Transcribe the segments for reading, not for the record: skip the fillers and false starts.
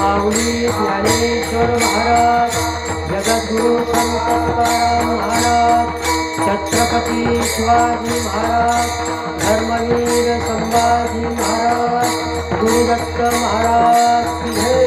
माऊली ज्ञानेश्वर महाराज, जगद्गुरु संत तुकाराम महाराज, छत्रपती शिवाजी महाराज, धर्मवीर संभाजी महाराज, गुरुदत्त महाराज की जय।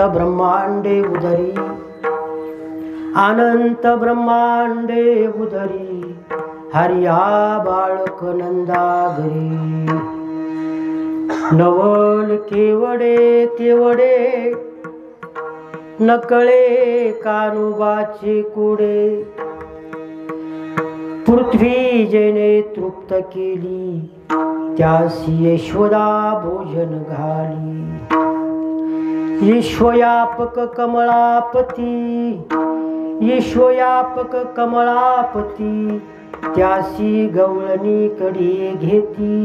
ब्रह्मांडे उदरी, अनंत ब्रह्मांडे उदरी, हरिया बाळक नंदा घरी। नवल केवडे केवडे, नकळे कानुबाचे कुडे। पृथ्वी जेने तृप्त केली, त्यासी यशोदा भोजन घाली। ईश्वयापक कमळापती, ईश्वयापक कमळापती, त्यासी गवळणी कडी घेती।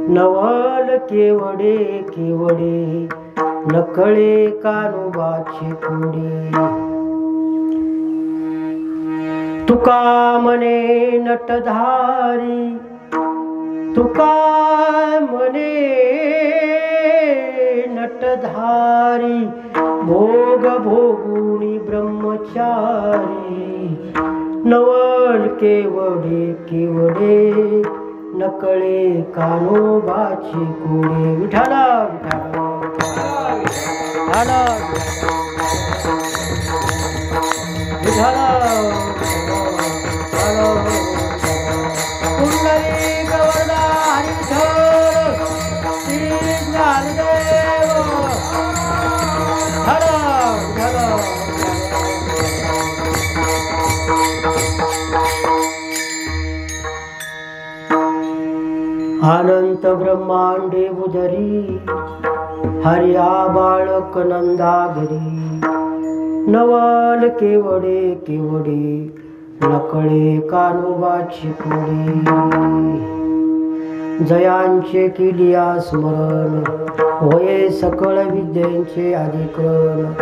नवल केवडे केवडे, नकळे कानुबाचे कुडे। तुका म्हणे नटधारी, तुका म्हणे नटधारी, भोग भोगुनी ब्रह्मचारी। नवल केवडे केवडे, नकळे कानोबाचे कुडे। विठाला विठाला विठाला विठाला पुंडलिक वरदा हरिधर, श्री ज्ञानदेव हर हर। अनंत ब्रह्मांडे उदरी, हरिया बाळक नंदा घरी। नवल केवडे केवडे, नकळे कानोबाची कुडे। जयांचे किलिया स्मरण, होये सकळ विद्यांचे अधिकरण।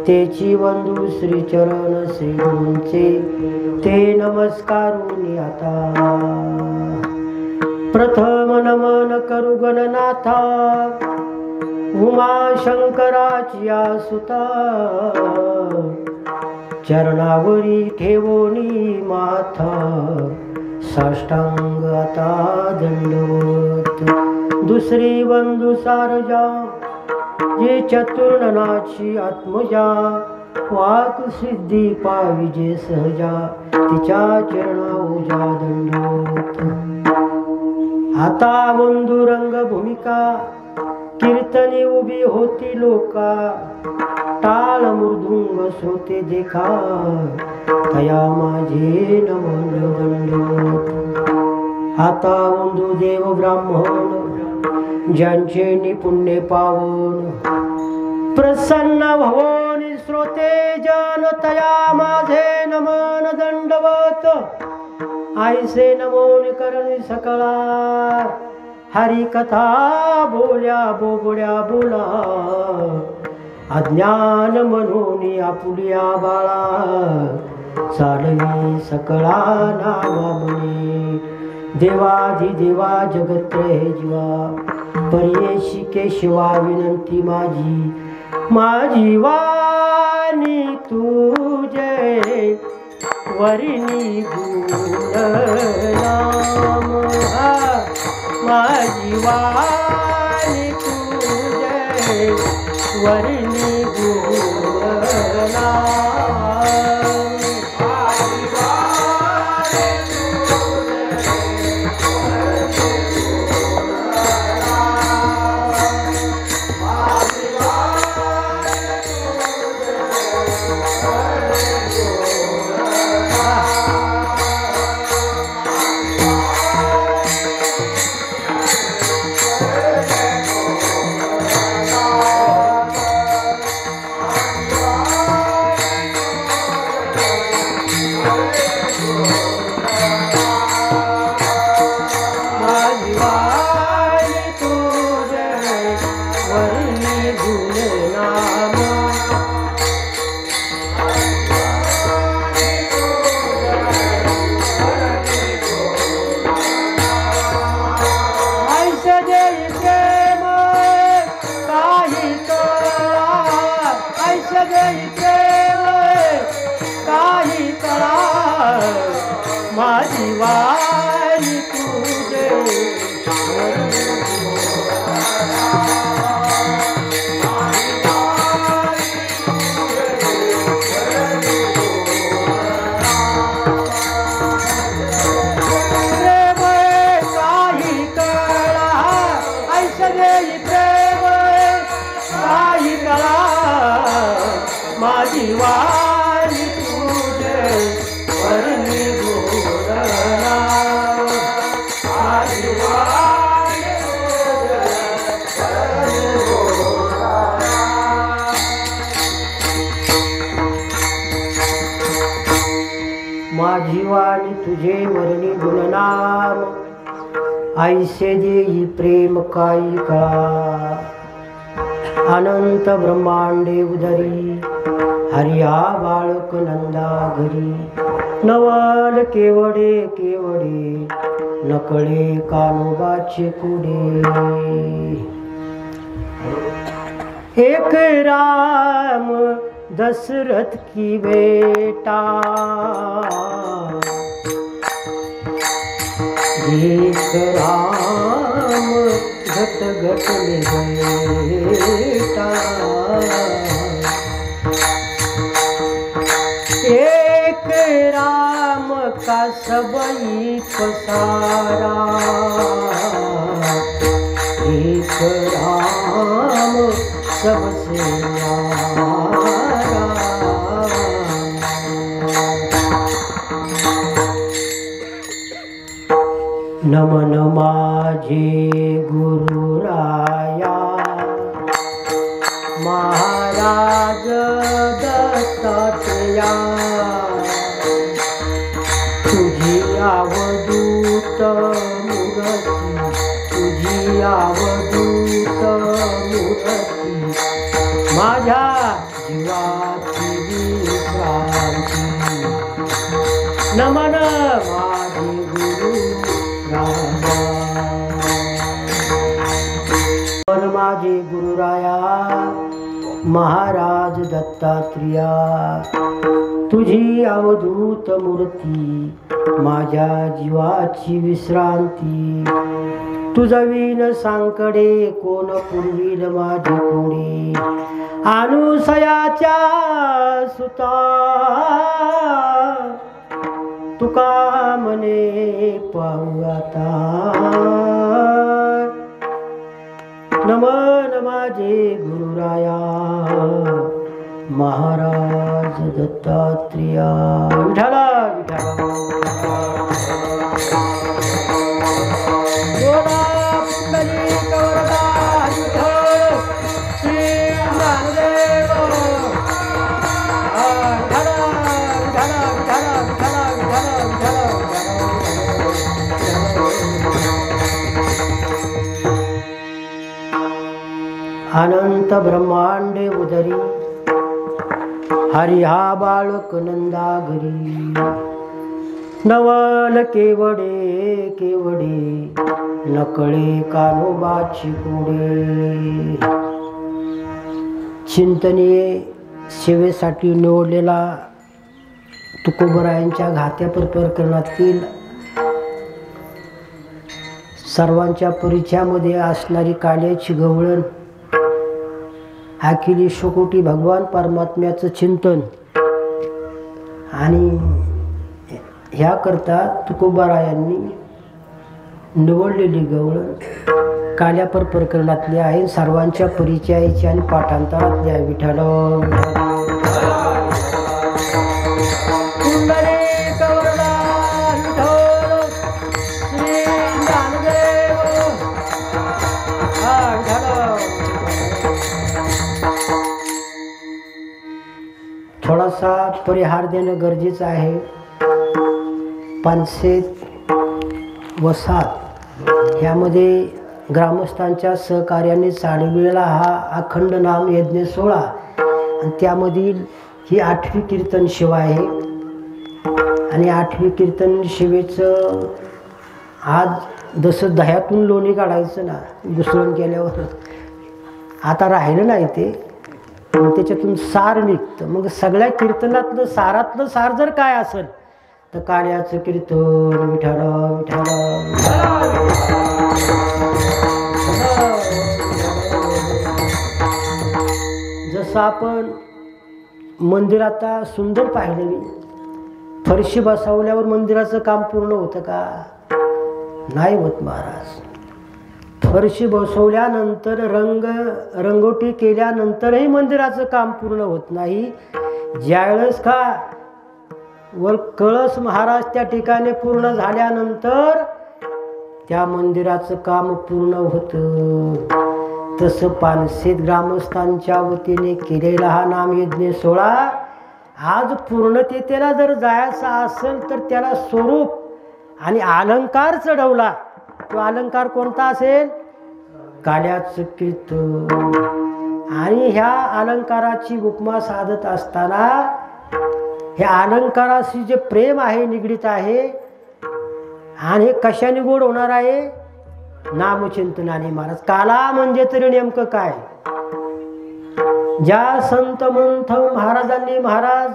तेची वंदू श्री चरण श्री गुरूंचे, ते नमस्कारुनी आता। प्रथम नमन करू गणनाथा, उमा शंकराची सुता। चरणावरी ठेवोनी माथा, साष्टांग आता दंडवत। दुसरी वंदू सारजा, जे चतुर्णनाची आत्मजा। वाक सिद्धी पाविजे सहजा, तिच्या चरणा ओजा दंडवत। आता वंदू रंग भूमिका, कीर्तनी उभी होती लोका। टाळ मृदुंग श्रोते देखा, तया माझे नमन दंडवत। आता वंदू देव ब्राह्मण, ज्यांचे निपुण्य पावन। प्रसन्न भवोनी श्रोते जन, तया माझे नमन दंडवत। आईसे नमोन करणी सकळा, हरी कथा बोल्या बोबड्या बोला। अज्ञान म्हणून आपुलिया बाळा, चालवी सकळा नावा म्हणे। देवाधिदेवा जगत्रय जीवा, पर्येशी केशवा विनंती माझी। माझी वाणी तुझे वरिणी गुण नाम। माझी वाणी तुझे वर्णी गुणना माझी वाणी तुझे प्रेम काही कळा ऐश्वर्य प्रेम काही कळा माझी वाणी तुझे वर्णी माझी वाणी तुझे वर्णी गुणनाम ऐसे देई प्रेम काही कळा अनंत ब्रह्मांडे उदरी हरिया बाळक नंदा घरी नवल केवडे केवडे नकळे कानोबाचे कुडे एक राम दशरथ की बेटा एक राम घट घट में बेटा एक राम का सबई पसारा एक राम सबसे नमन माझे गुरुराया महाराज दत्तात्रेया तुझी अवधूत मूर्ती तुझी अवधूत मूर्ती माझ्या जीवाची विश्रांती नमन माझे गुरु माझे गुरुराया महाराज दत्तात्रेया तुझी अवधूत मूर्ती माझ्या जीवाची विश्रांती तुझवीन सांकडे कोण पुरवील माझे कोणी अनुसयाच्या सुता तुका मने पाहू आता नमन माझे गुरुराया महाराज दत्तात्रेया विठला अनंत ब्रह्मांडे उदरी हरिहा बाळक नंदा घरी नवल केवडे केवडे नकळे कानोबाची कोडे चिंतनीय सेवेसाठी निवडलेला तुकोबरायांच्या घात्या प्रकरणातील सर्वांच्या परिचयामध्ये असणारी काल्याची गवळण, अखिल शेकोटी भगवान परमात्म्याचं चिंतन, आणि ह्याकरता तुकोबारायांनी निवडलेली गवळण काल्यापर प्रकरणातली आहे. सर्वांच्या परिचयाची आणि पाठांतरातली आहे. विठ्ठल थोडासा परिहार देणं गरजेचं आहे. पानशेत वसाहत ह्यामध्ये ग्रामस्थांच्या सहकार्याने चालवलेला हा अखंड नाम यज्ञ सोहळा, आणि त्यामधील ही 8वी कीर्तन शिवा आहे. आणि 8वी कीर्तन शिवेचं आज जसं दह्यातून लोणी काढायचं ना घुसळण केल्यावर, आता राहिलं नाही ते, त्याच्यातून सार निघतं. मग सगळ्या कीर्तनातलं सारातलं सार जर काय असेल तर काल्याचं कीर्तन विठ्ठल विठ्ठल. जसं आपण मंदिरात सुंदर पाहिलं, मी फरशी बसवल्यावर मंदिराचं काम पूर्ण होतं का? नाही होत महाराज. फरशी बसवल्यानंतर रंगोटी केल्यानंतरही मंदिराचं काम पूर्ण होत नाही. ज्यावेळेस का वर कळस महाराज त्या ठिकाणी पूर्ण झाल्यानंतर त्या मंदिराचं काम पूर्ण होतं. तसं पानशेत ग्रामस्थांच्या वतीने केलेला हा नामयज्ञ सोहळा आज पूर्णतेला जर जायचा असेल तर त्याला स्वरूप आणि अलंकार चढवला. तो अलंकार कोणता असेल? काल्याचं कीर्तन. आणि ह्या अलंकाराची उपमा साधत असताना ह्या अलंकाराशी जे प्रेम आहे निगडीत आहे, आणि हे कशाने गोड होणार आहे? नामचिंतनाने महाराज. काला म्हणजे तरी नेमकं काय? ज्या संत मंथ महाराजांनी महाराज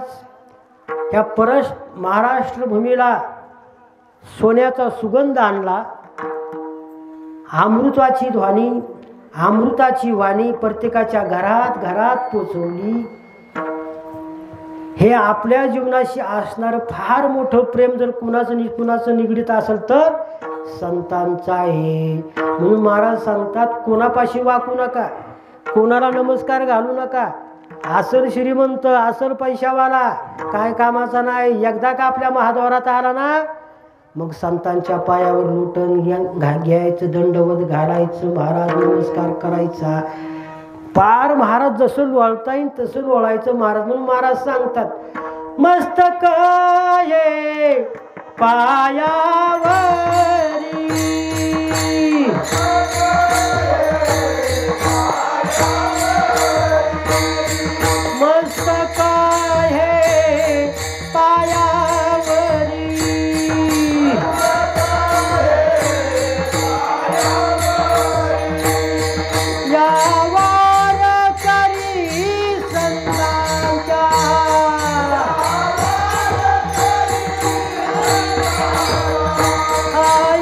ह्या महाराष्ट्र भूमीला सोन्याचा सुगंध आणला, अमृताची ध्वनी, अमृताची वाणी प्रत्येकाच्या घरात घरात पोचवली. हे आपल्या जीवनाशी असणारं फार मोठं प्रेम जर कुणाचं निगडीत असेल तर संतांचं आहे. म्हणून महाराज सांगतात, कोणापाशी वाकू नका, कोणाला नमस्कार घालू नका. असल श्रीमंत, असल पैशावाला, काय कामाचा नाही. एकदा का आपल्या महाद्वारात आला ना, मग संतांच्या पायावर लोटन घ्यायचं, दंडवत घालायचं, महाराज नमस्कार करायचा. पार महाराज जसं लोळता येईल तसं लोळायचं महाराज. म्हणून महाराज सांगतात, मस्तक ये पायावरी, मस्तक हे पायावरी, यावर करी संतांच्या,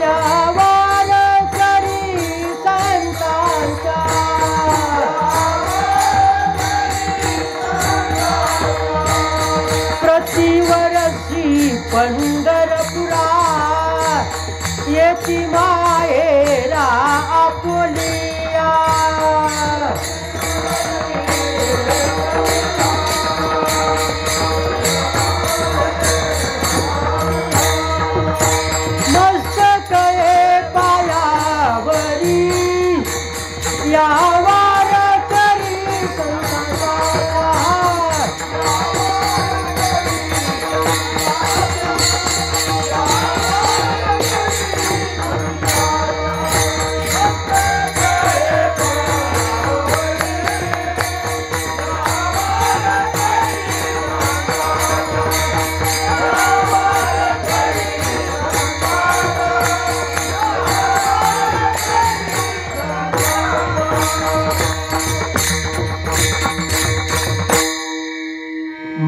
यावर करी संतांच्या, प्रतिवर्षी पंढरपुरा येती माहेरा आपुलिया. मस्तक हे पायावरी, यावर करी संतांच्या,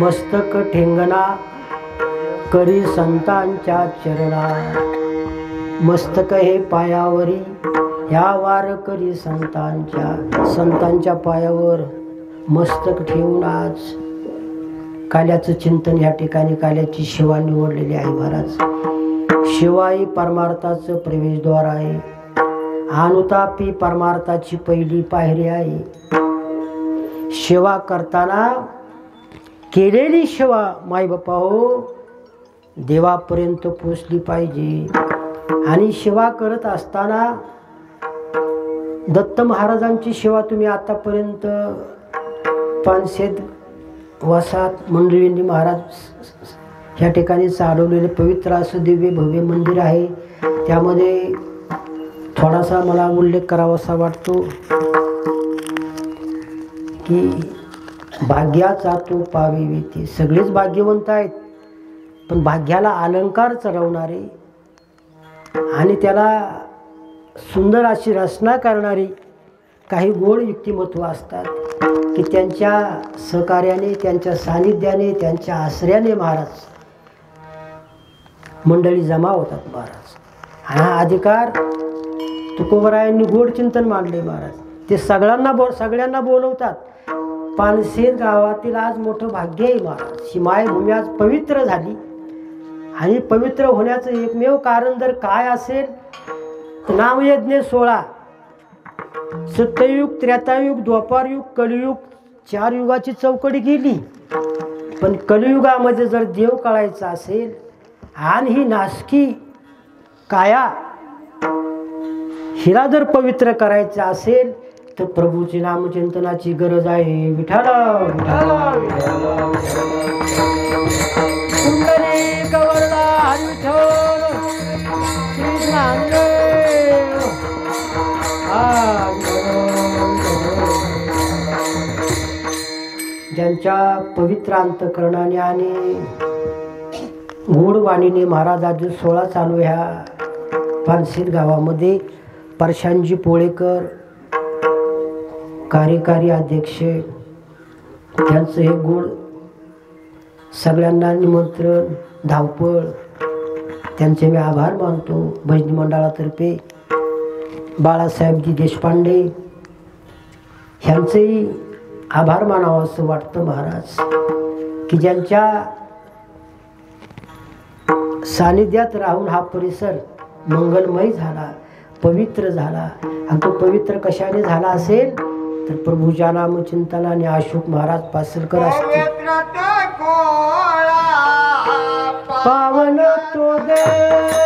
मस्तक ठेंगणा करी संतांच्या चरणा. मस्तक हे पायावरी ह्या वारकरी संतांच्या पायावर मस्तक ठेवून आज काल्याचं चिंतन या ठिकाणी काल्याची शिवा निवडलेली आहे महाराज. शिवा ही परमार्थाचं प्रवेशद्वार आहे. अनुतापी परमार्थाची पहिली पायरी आहे. सेवा करताना केलेली सेवा माय बापा हो देवापर्यंत पोचली पाहिजे. आणि सेवा करत असताना दत्त महाराजांची सेवा तुम्ही आतापर्यंत 500 वसात मंडळींनी महाराज ह्या ठिकाणी चालवलेले पवित्र असं दिव्य भव्य मंदिर आहे. त्यामध्ये थोडासा मला उल्लेख करावासा वाटतो की भाग्याचा तो पावी विती. सगळेच भाग्यवंत आहेत, पण भाग्याला अलंकार चढवणारे आणि त्याला सुंदर अशी रचना करणारी काही गोड व्यक्तिमत्व असतात की त्यांच्या सहकार्याने, त्यांच्या सानिध्याने, त्यांच्या आश्रयाने महाराज मंडळी जमा होतात महाराज. हा अधिकार तुकोबरायांनी गोड चिंतन मांडले महाराज. ते सगळ्यांना बोलवतात. पानशेत गावातील आज मोठं भाग्य आहे महाराज. ही मायभूमी आज पवित्र झाली आणि पवित्र होण्याचं एकमेव कारण जर काय असेल तर नामयज्ञ 16 सत्ययुग, त्रेतायुग, द्वापारयुग, कलियुग 4 युगाची चौकडी गेली. पण कलियुगामध्ये जर देव कळायचा असेल आणि ही नासकी काया हिला जर पवित्र करायचं असेल तर प्रभूची नामचिंतनाची गरज आहे. विठ्ठल ज्यांच्या पवित्र अंतकरणाने आणि गोडवाणीने महाराज आज 16 चालू ह्या पानशेत गावामध्ये परशांजी पोळेकर कार्यकारी अध्यक्ष, त्यांचं हे गोड सगळ्यांना निमंत्रण धावपळ त्यांचे मी आभार मानतो. भजनी मंडळातर्फे बाळासाहेबजी देशपांडे ह्यांचेही आभार मानावं असं वाटतं महाराज की ज्यांच्या सानिध्यात राहून हा परिसर मंगलमय झाला, पवित्र झाला. आणि तो पवित्र कशाने झाला असेल तर प्रभूच्या नामचिंतनाने अशोक महाराज पासलकर असतील. पावन तो देश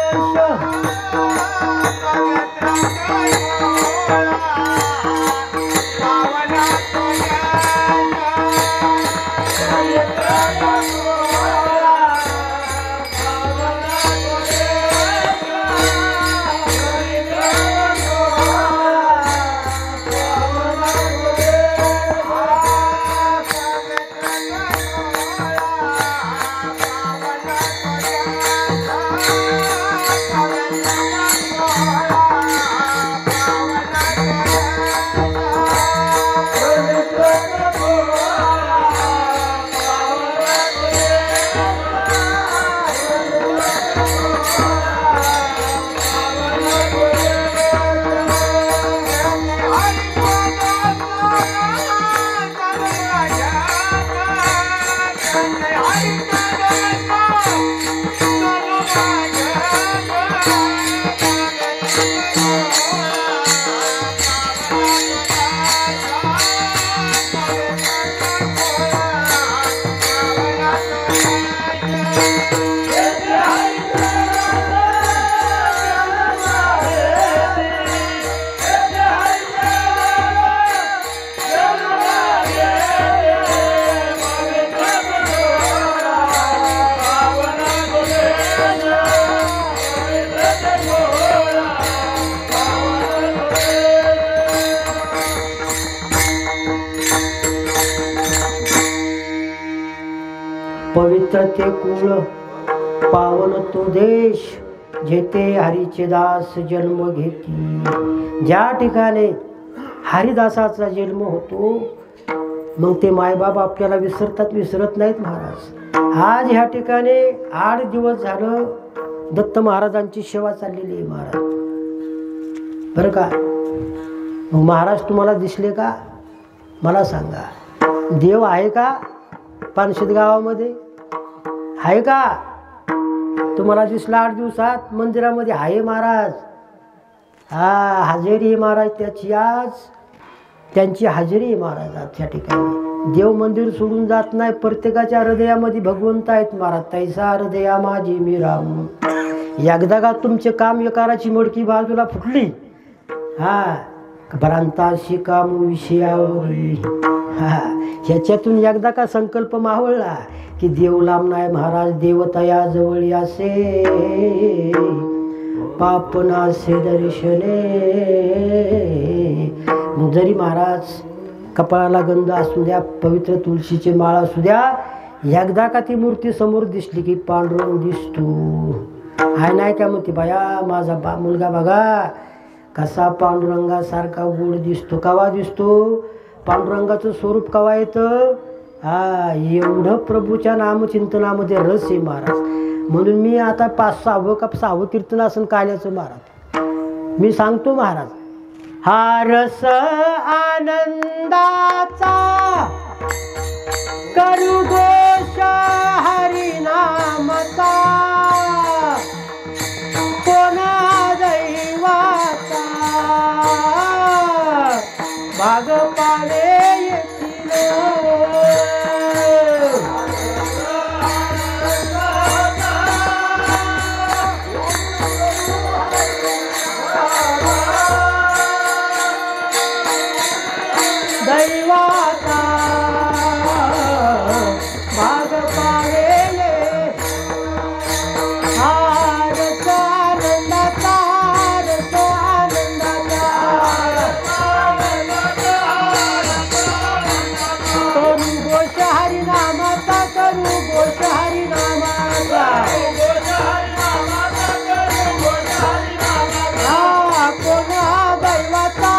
पवित्र ते कुळ पावन तो देश जेथे हरीचे दास जन्म घेती. ज्या ठिकाणी हरिदासाचा जन्म होतो मग ते मायबाप आपल्याला विसरत नाहीत महाराज. आज ह्या ठिकाणी 8 दिवस झालं दत्त महाराजांची सेवा चाललेली आहे महाराज, बरं का. मग महाराज तुम्हाला दिसले का मला सांगा. देव आहे का पानशेत गावामध्ये? आहे का? तुम्हाला दिसला 8 दिवसात मंदिरामध्ये? आहे महाराज. हा, हजेरी आहे महाराज त्याची. आज त्यांची हजेरी आहे महाराज आज त्या ठिकाणी. देव मंदिर सोडून जात नाही. प्रत्येकाच्या हृदयामध्ये भगवंत आहेत महाराज. तैसा हृदया माझी मी राम. एकदा का तुमचे काम एकाराची मडकी बाजूला फुटली, हा, भ्रांताशी काम विषयावरी, हा, ह्याच्यातून एकदा का संकल्प मावळला की देव लांब नाही महाराज, देवतया जवळ असे, पापनासे दर्शने. जरी महाराज कपाळाला गंध असू द्या, पवित्र तुळशीची माळ असू द्या, एकदा का ती मूर्ती समोर दिसली की पांडुरंग दिसतो. आहे नाही का म्हणते बाया माझा मुलगा बघा कसा पांडुरंगासारखा गोड दिसतो. कवा दिसतो? पांडुरंगाचं स्वरूप कवा येतं? हा, एवढं प्रभूच्या नामचिंतनामध्ये रस आहे महाराज. म्हणून मी आता 5-6 का 6 कीर्तन असन काल्याचं महाराज मी सांगतो महाराज. हा रस आनंदाचा करू घोष हरिनामचा, कोणा दैवाचा भाग पावे येतील. दैवाचा भाग पावेले, रस आनंदाचा, रस आनंदाचा, करू घोष हरिनामाचा, करू घोष हरिनामाचा, हा, कोणा दैवाचा,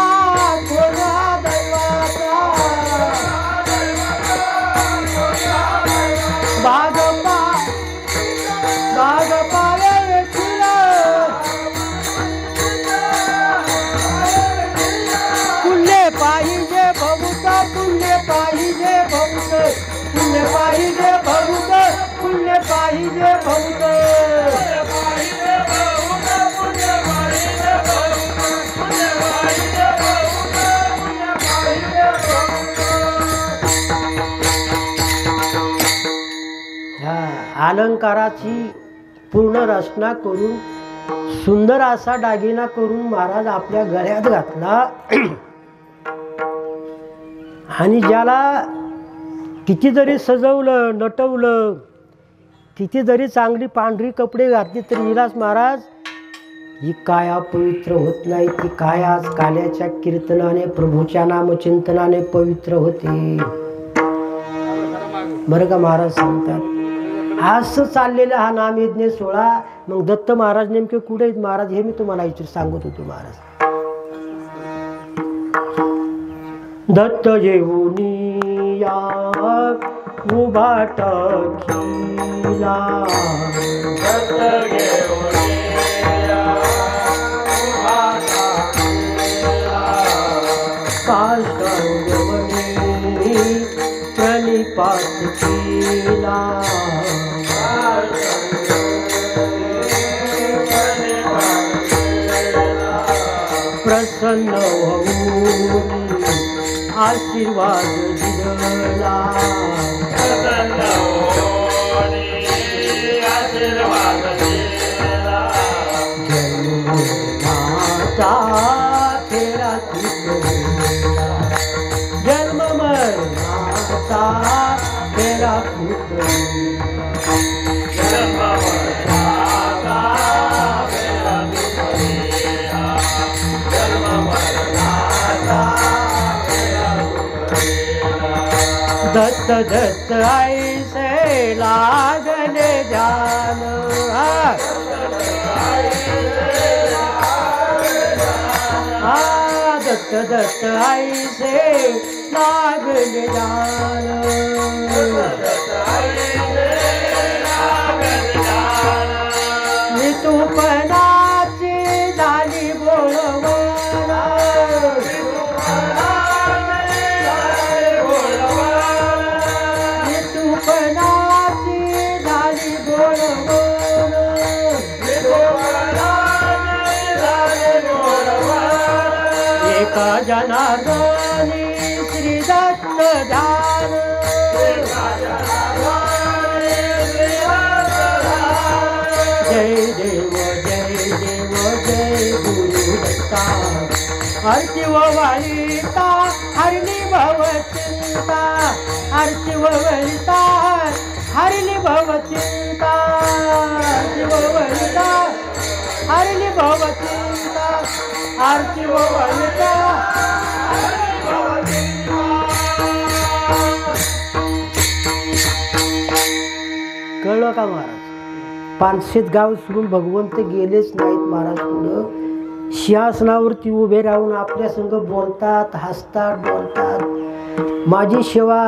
कोणा दैवाचा भाग पावे येतील. पुण्य पाहिजे भगुत, पुण्य पाहिजे भगुत, पुण्य पाहिजे भगुत, पुण्य पाहिजे भगुत. अलंकाराची पूर्ण रचना करून सुंदर असा दागिना करून महाराज आपल्या गळ्यात घातला. आणि ज्याला किती जरी सजवलं नटवलं, किती जरी चांगली पांढरी कपडे घातली तरी हिलाच महाराज ही काया पवित्र होत नाही. ती काय आज काल्याच्या कीर्तनाने प्रभूच्या नामचिंतनाने पवित्र होते, बरं का महाराज सांगतात. असं चाललेला हा नामयज्ञ सोहळा. मग दत्त महाराज नेमके कुठे आहेत महाराज हे मी तुम्हाला सांगत होतो महाराज. दत्त जेवूनी या उभा टाकीला, दत्त जेवूनी या उभा टाकीला, काष्टांगवनी प्रणिपात केला, प्रसन्न होऊन आशीर्वाद दिला, प्रसन्न होऊन आशीर्वाद दिला, जन्ममरणाचा फेरा तुटला, जन्ममरणाचा फेरा तुटला, जन्ममरणाचा फेरा तुटला, जन्ममरणाचा फेरा तुटला. दत्त दत्त ऐसे लागले ध्यान, दत्त दत्त ऐसे लागले ध्यान, तुपणाची झाली बोलवाना तुपणाची झाली बोलवाना एका जनार्दनी श्री दत्त ध्यान जय देव जय गुरु दत्ता आरती व वालिता हरली भवचिंता आरती व वलिता हरली भवचिंता आरती व वलिता हरली भवचिंता आरती व वलिता कळलं का महाराज? पानशेत गाव सोडून भगवंत गेलेच नाहीत महाराज पुढं. सिंहासनावरती उभे राहून आपल्या संग बोलतात, हसतात, बोलतात. माझी सेवा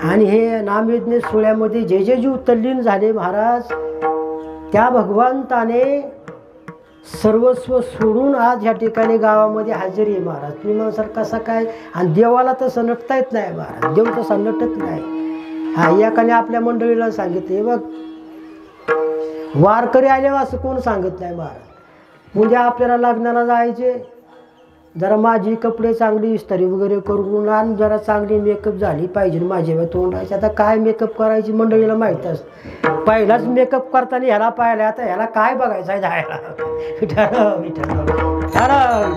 आणि हे नामयज्ञ सोहळ्यामध्ये जे जे जीव तल्लीन झाले महाराज, त्या भगवंताने सर्वस्व सोडून आज या ठिकाणी गावामध्ये हजेरी आहे महाराज. तुम्ही म्हणसाल कसा काय? आणि देवाला तसं नटता येत नाही महाराज, देव तसा नटत नाही. हा एकाने आपल्या मंडळीला सांगितले, बघ वारकरी आले असं कोण सांगत नाही महाराज. म्हणजे आपल्याला लग्नाला जायचे, जरा माझी कपडे चांगली इस्त्री वगैरे करून आणि जरा चांगली मेकअप झाली पाहिजे माझ्या तोंडाची. आता काय मेकअप करायची मंडळीला माहीत असतं. पहिलाच मेकअप करताना ह्याला पाहिलं, आता ह्याला काय बघायचं आहे जायला. ठरव ठरव ठरव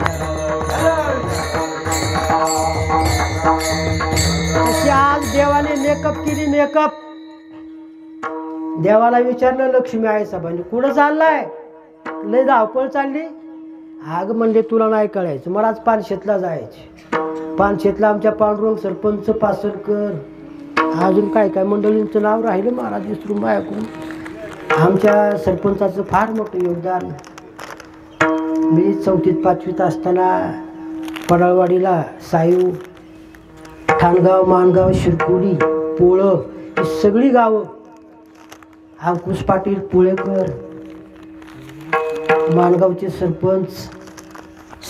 अशी आज देवाने मेकअप केली. मेकअप देवाला विचारलं, लक्ष्मी आहे सभांनी कुठं चाललाय? लय धावपळ चालली. आग म्हणजे तुला नाही कळायचं, मला आज पानशेतला जायचे. पानशेतला आमच्या पांडुरंग सरपंच पासलकर, अजून काय काय मंडळींचं नाव राहिलं महाराज विसरून बायकून. आमच्या सरपंचाचं फार मोठं योगदान. मी 4थीत 5वीत असताना पडाळवाडीला सायू, ठाणगाव, माणगाव, शिरकुडी, पोळं ही सगळी गावं, अंकुश पाटील पुळेकर, माणगावचे सरपंच,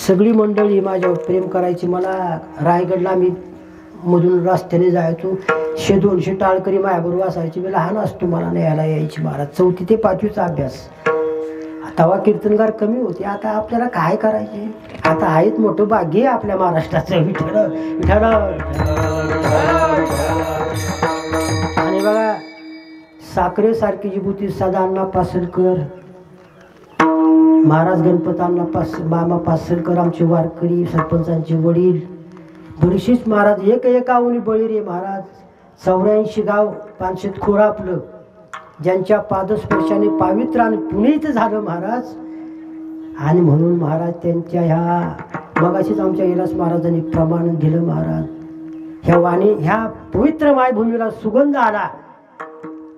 सगळी मंडळी माझ्यावर प्रेम करायची. मला रायगडला मी मधून रस्त्याने जायचो, 100-200 टाळकरी माझ्याबरोबर असायची. मी लहान असतो, मला न्यायला यायची महाराज. 4थी ते 5वीचा अभ्यास. तेव्हा कीर्तनगार कमी होते, आता आपल्याला काय करायचे? आता आहेत मोठं भाग्य आपल्या महाराष्ट्राचं. विठ्ठल विठ्ठल. आणि बघा साखरेसारखी विभूती सदाअण्णा पासलकर, महाराज गणपतांना मामा पासलकर, आमचे वारकरी सरपंचांचे वडील, बरीचशीच महाराज एक एकावनी बळी रे महाराज. 84 गाव पानशेत खोरं आपलं, ज्यांच्या पादस्पर्शाने पावित्र आणि पुनीत झालं महाराज. आणि म्हणून महाराज त्यांच्या ह्या मगाशीच आमच्या इलास महाराजांनी प्रमाण दिलं महाराज. ह्या वाणी ह्या पवित्र मायभूमीला सुगंध आला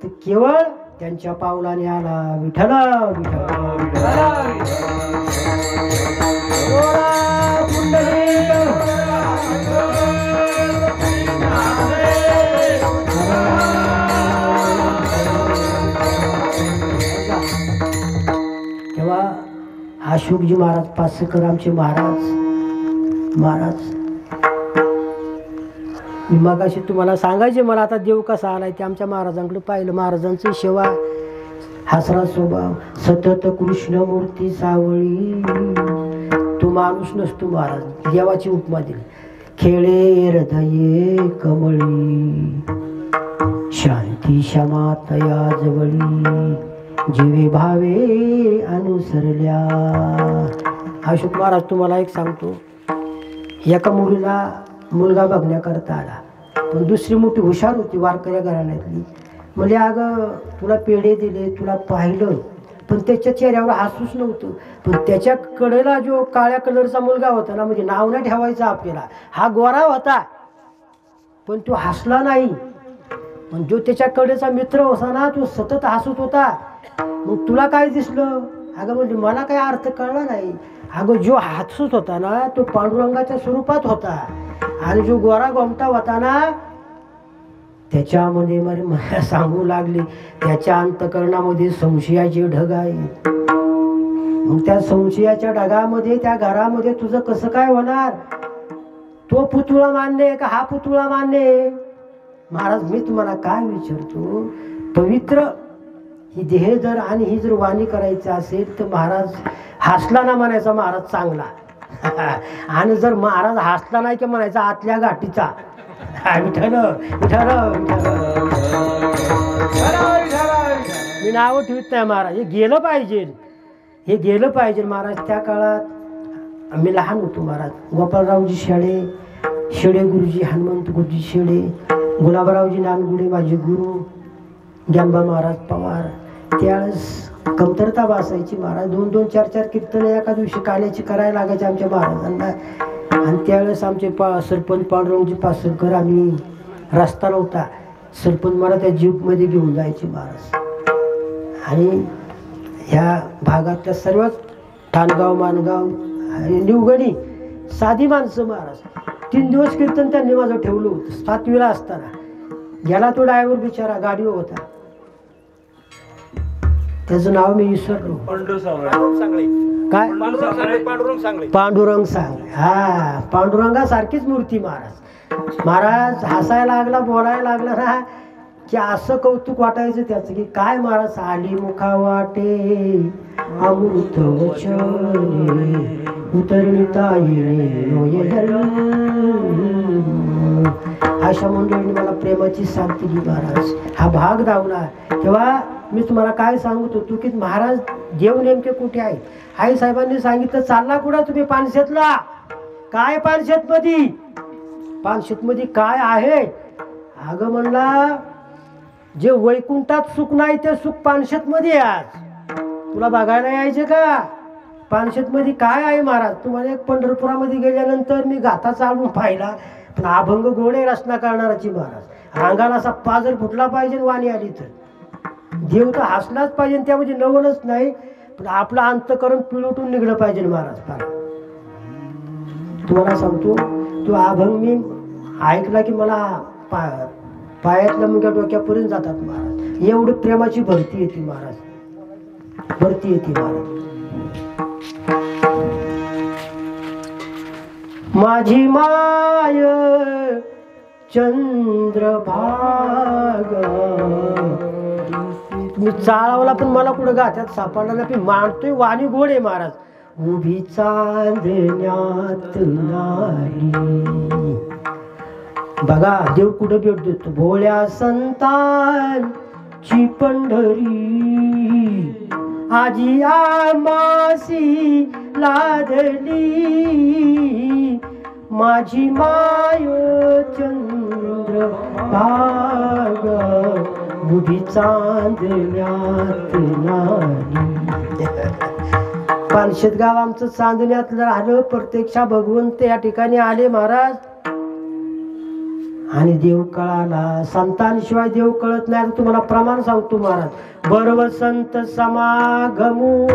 तर केवळ त्यांच्या पावलाने आला. विठ्ठल तेव्हा अशोकजी महाराज पासकर आमचे महाराज मी मगाशी तुम्हाला सांगायचे, मला आता देव कसा आलाय ते आमच्या महाराजांकडे पाहिलं. महाराजांची सेवा, हसरा स्वभाव, सतत कृष्णमूर्ती सावळी, तो माणूस नसतो महाराज. देवाची उपमा दिली. खेळे हृदये कमळी, शांती क्षमा तया जवळी, जीवे भावे अनुसरल्या. अशोक महाराज तुम्हाला एक सांगतो, एका मुलीला मुलगा बघण्याकरता आला, पण दुसरी मोठी हुशार होती वारकऱ्या घराण्यातली. म्हणजे अगं तुला पेढे दिले, तुला पाहिलं, पण त्याच्या चेहऱ्यावर हसूच नव्हतं. पण त्याच्या कडेला जो काळ्या कलरचा मुलगा होता ना, म्हणजे नाव नाही ठेवायचं आपल्याला, हा गोरा होता पण तो हसला नाही. पण जो त्याच्या कडेचा मित्र होता ना, तो सतत हसत होता. मग तुला काय दिसलं? अगं म्हणजे मला काय अर्थ कळला नाही. अगं जो हसत होता ना, तो पांडुरंगाच्या स्वरूपात होता. आणि जो गोरा गोमटा होता ना, त्याच्यामध्ये मला सांगू लागले त्याच्या अंतकरणामध्ये संशयाचे ढग आहे. मग त्या संशयाच्या ढगामध्ये त्या घरामध्ये तुझं कसं काय होणार? तो पुतळा मान्य आहे का हा पुतळा मान्य आहे? महाराज मी तुम्हाला काय विचारतो, पवित्र ही देह जर आणि ही जर वाणी करायची असेल तर महाराज हसला ना म्हणायचा महाराज चांगला आणि जर महाराज हसला नाही की म्हणायचा आतल्या गाठीचा. विठ्ठल विठ्ठल मी नाव ठेवत नाही महाराज. हे गेलं पाहिजे, हे गेलं पाहिजे महाराज. त्या काळात आम्ही लहान होतो महाराज. गोपाळरावजी शेडे गुरुजी, हनुमंत गुरुजी शेडे, गुलाबरावजी नानगुडे माझे गुरु, ग्यांबा महाराज पवार. त्यावेळेस कमतरता बसायची महाराज. 2-2, 4-4 कीर्तन एका दिवशी काल्याची करायला लागायचे आमच्या महाराजांना. आणि त्यावेळेस आमचे सरपंच पांडुरंगजी पासरकर, आम्ही रस्ता नव्हता, सरपंच मला त्या जीपमध्ये घेऊन जायचे महाराज. आणि ह्या भागातल्या सर्वच ठाणगाव मानगाव निवगणी साधी माणसं महाराज. 3 दिवस कीर्तन त्यांनी माझं ठेवलं होतं. 7वीला असताना गेला तो ड्रायव्हर बिचारा गाडीवर होता, त्याचं नाव मी विसरलो. काय पांडुरंग सांगळे. हा पांडुरंगासारखीच मूर्ती महाराज. महाराज हसायला लागला, बोलायला लागला ना की असं कौतुक वाटायचं त्याचं की काय महाराज. आली मुखा वाटे अमृत वचने उतरणीता येणे. अशा मंडळीने मला प्रेमाची साथ दिली महाराज. हा भाग धावला तेव्हा मी तुम्हाला काय सांगत होतो की महाराज देव नेमके कुठे आहे. आई साहेबांनी सांगितलं चालला कुठं तुम्ही? पानशेतला. काय पानशेत मध्ये? पानशेत मध्ये काय आहे? अगं म्हणला जे वैकुंठात सुख नाही ते सुख पानशेत मध्ये. आज तुला बघायला यायचे का? पानशेत मध्ये काय आहे महाराज? तुम्हाला एक पंढरपुरामध्ये गेल्यानंतर मी गाथा चालून पाहिला, पण अभंग गोडे रचना करणाराची महाराज. अंगाला असा पाजर फुटला पाहिजे वाणी आली तर. देव तर हसलाच पाहिजे, त्यामध्ये नवलच नाही, पण आपलं अंतकरण पिळवटून निघलं पाहिजे महाराज. तुम्हाला सांगतो तो अभंग मी ऐकला की मला पायातल्या मुंग्या डोक्यापर्यंत जातात महाराज. एवढी प्रेमाची भरती येते महाराज, भरती येते महाराज. माझी माय चंद्रभागा. मी चाळवला पण मला कुठं गाथ्यात सापडला नाही. मानतोय वाणी गोड आहे महाराज. उभी चांदण्यात नारी. बघा देव कुठं भेट देतो. भोळ्या संतांची पंढरी आजी आमासी लादली. माझी माय चंद्रभागा उभी चांदण्यात नारी. पानशेत गाव आमचं चांदण्यात राहिलं. प्रत्यक्षा भगवंत या ठिकाणी आले महाराज. आणि देव कळाला. संतांशिवाय देव कळत नाही. तुम्हाला प्रमाण सांगतो महाराज. बरोबर संत समागमू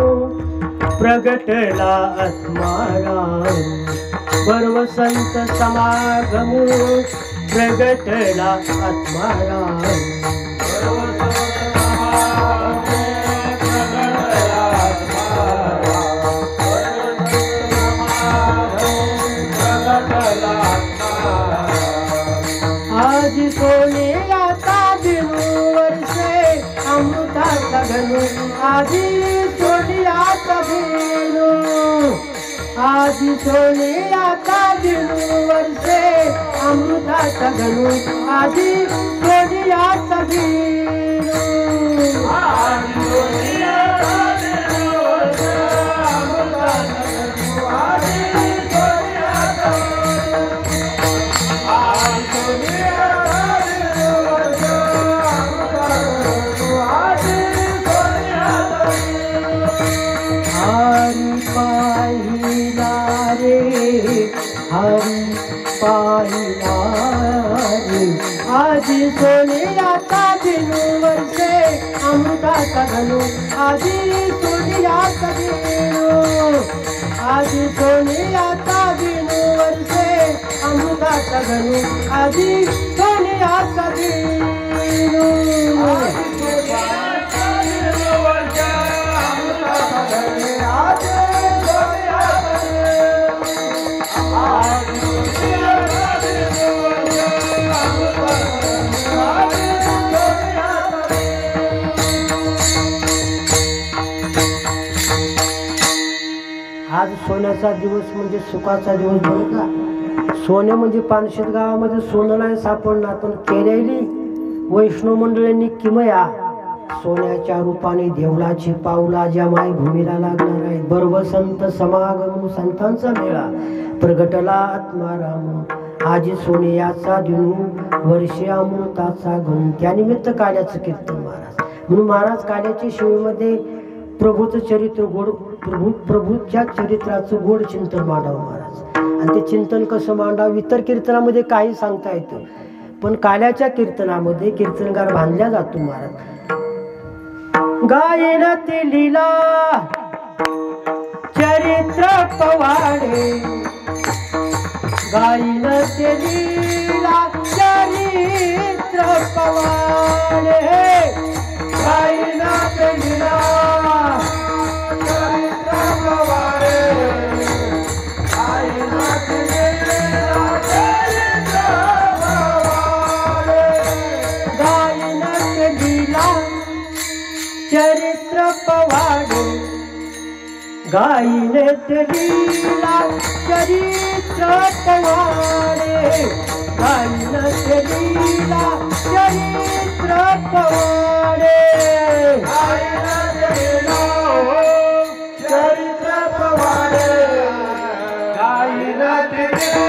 प्रगटला आत्माराम. बरोबर संत समागमू प्रगटला आत्माराम. आजी सोने आता बिनू वर्षे अमृताचा घनू. आजी सोनी आता बिनू. आजी सोने आता बिनू वर्षे अमृताचा घनू. आजी सोनी आता बिनू. हरी पाहिला रे आजी सोने आता बिनू वर्षे अमृताचा घनू. आजी सोनी आता बिनू. आजी सोने आता बिनू वर्षे अमृताचा घनू. आजी सोनी आता बिनू. सोन्याचा दिवस म्हणजे सुखाचा दिवस बरं का. सोने म्हणजे पानशेत गावामध्ये सोनं नाही सापडणार, पण केलेली वैष्णव मंडळींनी किमया सोन्याच्या रूपाने देवळाची पावला ज्या मायभूमीला लागणार आहेत. बरोबर संत समागम संतांचा मेळा प्रगटला आत्माराम आजी सोने याचा दिनू वर्षे अमृताचा गुण. त्यानिमित्त काल्याचं कीर्तन महाराज. म्हणून महाराज काल्याच्या शिवेमध्ये प्रभूचं चरित्र गोड प्रभूच्या चरित्राचं गोड चिंतन मांडावं महाराज. आणि ते चिंतन कसं मांडावं इतर कीर्तनामध्ये काही सांगता येतं, पण काल्याच्या कीर्तनामध्ये कीर्तनकार बांधल्या जातो महाराज. गायन ते लीला चरित्र पवाडे, गायन ते लीला चरित्र पवाडे, गायन ते लीला चरित्र पवाडे, गायन ते लीला चरित्र पवाडे, गायन ते लीला चरित्र पवाडे, गायन ते लीला चरित्र पवाडे, गायन ते लीला चरित्र पवाडे, गायन ते लीला चरित्र पवाडे, गायन ते लीला चरित्र पवाडे, गायन ते लीला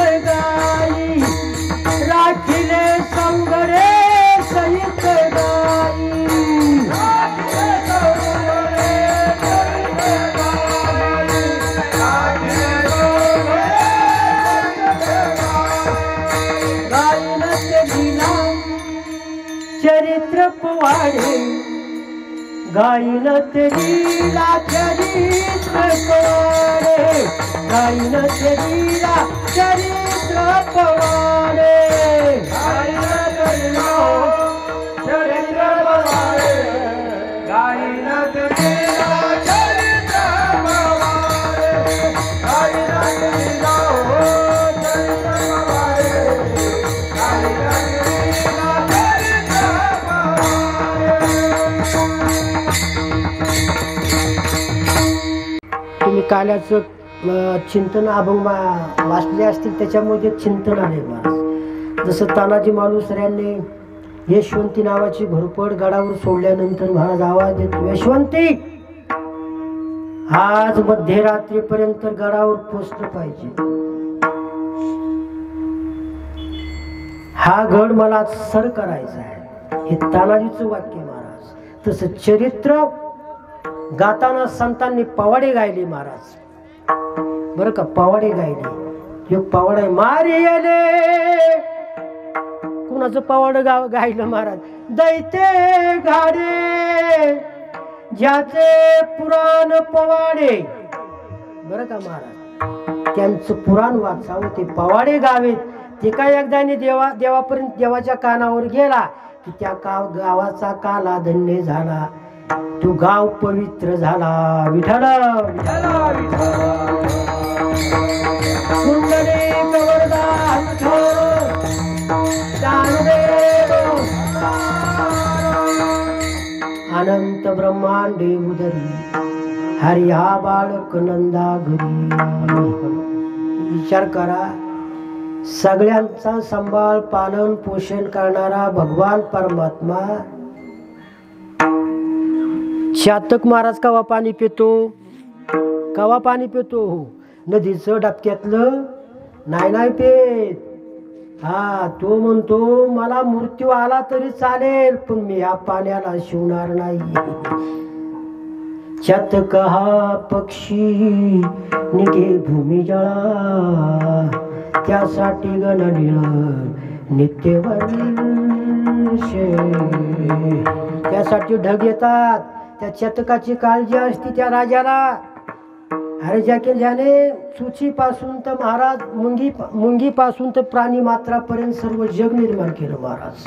चरित्र पवाडे, गायन ते लीला चरित्र पवाडे, गायन ते लीला चरित्र पवाडे, गायन ते लीला चरित्र पवाडे, गायन ते लीला चरित्र पवाडे, गायन ते लीला चरित्र पवाडे, गायन ते लीला तुम्ही काल्याचं चिंतन अभंग वाचले असतील, त्याच्यामध्ये चिंतन आले महाराज. जसं तानाजी मालुसऱ्यांनी यशवंती नावाची घोरपड गडावर सोडल्यानंतर महाराज आवाज देतो, यशवंती आज मध्यरात्रीपर्यंत गडावर पोचलं पाहिजे. हा गड मला सर करायचा आहे, हे तानाजीचं वाक्य महाराज. तसं चरित्र गाताना संतांनी पवाडे गायले महाराज, बरं का. पवाडे गायले, एक पवाडा आहे मारियले, कुणाचं पवाड गायलं महाराज. दैते गाडे ज्याचे पुराण पवाडे, बरं का महाराज. त्यांचं पुराण वाचावं, ते पवाडे गावेत. ते काय एकदाने देवापर्यंत देवाच्या कानावर गेला की त्या गावाचा काला धन्य झाला, तो गाव पवित्र झाला. विठ्ठल पुंडलिक वरदा अनंत ब्रह्मांडे उदरी हरी हा बालक नंदा घरी. विचार करा, सगळ्यांचा सांभाळ पालन पोषण करणारा भगवान परमात्मा शातक महाराज कवा पाणी पितो, कवा पाणी पितो, नदीचं डबक्यातलं नाही पेत. हा, तो म्हणतो मला मृत्यू आला तरी चालेल, पण मी या पाण्याला शिवणार नाही. चातक हा पक्षी निघे भूमी जळा, त्यासाठी गणलीळ नित्य वर्षे. त्यासाठी ढग येतात, त्या चतकाची काळजी असते त्या राजाला. अरे ज्याने चुचीपासून तर महाराज मुंगी पासून तर प्राणी मात्रापर्यंत सर्व जग निर्माण केलं महाराज.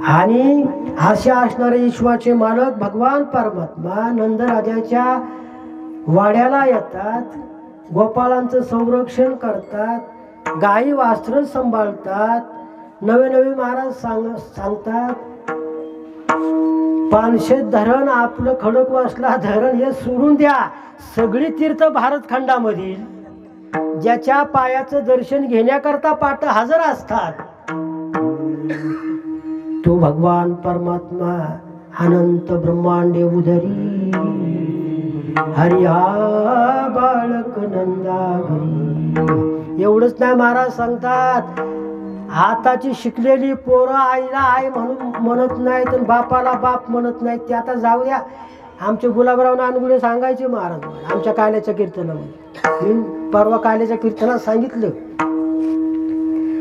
आणि असे असणारे विश्वाचे मालक भगवान परमात्मा नंदराजाच्या वाड्याला येतात, गोपाळांचं संरक्षण करतात, गायी वास्त्र सांभाळतात. नवे नवे महाराज सांगतात, पानशेत धरण आपलं खडकवासला धरण हे सोडून द्या. सगळी तीर्थ भारतखंडामधील ज्याच्या पायाचं दर्शन घेण्याकरता पाट हजर असतात तो भगवान परमात्मा अनंत ब्रह्मांडे उदरी हरिया बाळक नंदा घरी. एवढंच नाही महाराज सांगतात, आताची शिकलेली पोरं आईला आई म्हणत नाहीत आणि बापाला बाप म्हणत नाहीत. ते आता जाऊ द्या. आमचे गुलाबराव नानगुडे सांगायचे महाराज आमच्या काल्याच्या कीर्तनामध्ये. मी परवा काल्याच्या कीर्तनात सांगितलं,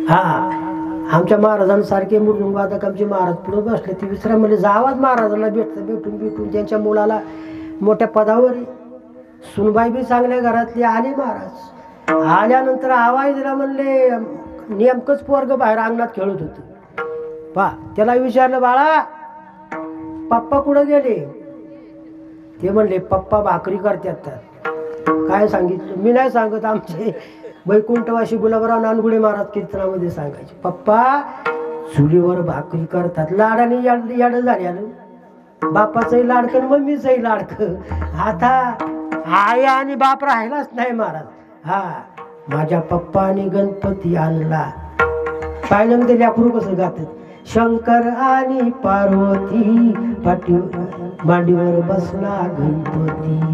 हा आमच्या महाराजांसारखे मृदुंगवादक आमचे महाराज पुढे बसले. ते विसरा म्हणजे जावाच महाराजांना भेटून त्यांच्या मुलाला मोठ्या पदावर सुनबाई बी चांगल्या घरातली आली. महाराज आल्यानंतर आवाज दिला, म्हणले नेमकंच पोरग बाहेर अंगणात खेळत होत. पा त्याला विचारलं, बाळा पप्पा कुठं गेले? ते म्हणले पप्पा भाकरी करतात. काय सांगितलं? मी नाही सांगत, आमचे वैकुंठवासी गुलाबराव नानगुडे महाराज कीर्तनामध्ये सांगायचे, पप्पा चुलीवर भाकरी करतात. लाडाने याड झाले, बापाचंही लाडकं मम्मीचंही लाडकं. आता आई आणि बाप राहिलाच नाही महाराज. हा माझ्या पप्पाने गणपती आणला. पाहिलं ते लेकरू कसं गातात, शंकर आणि पार्वती पाठीवर मांडीवर बसला गणपती.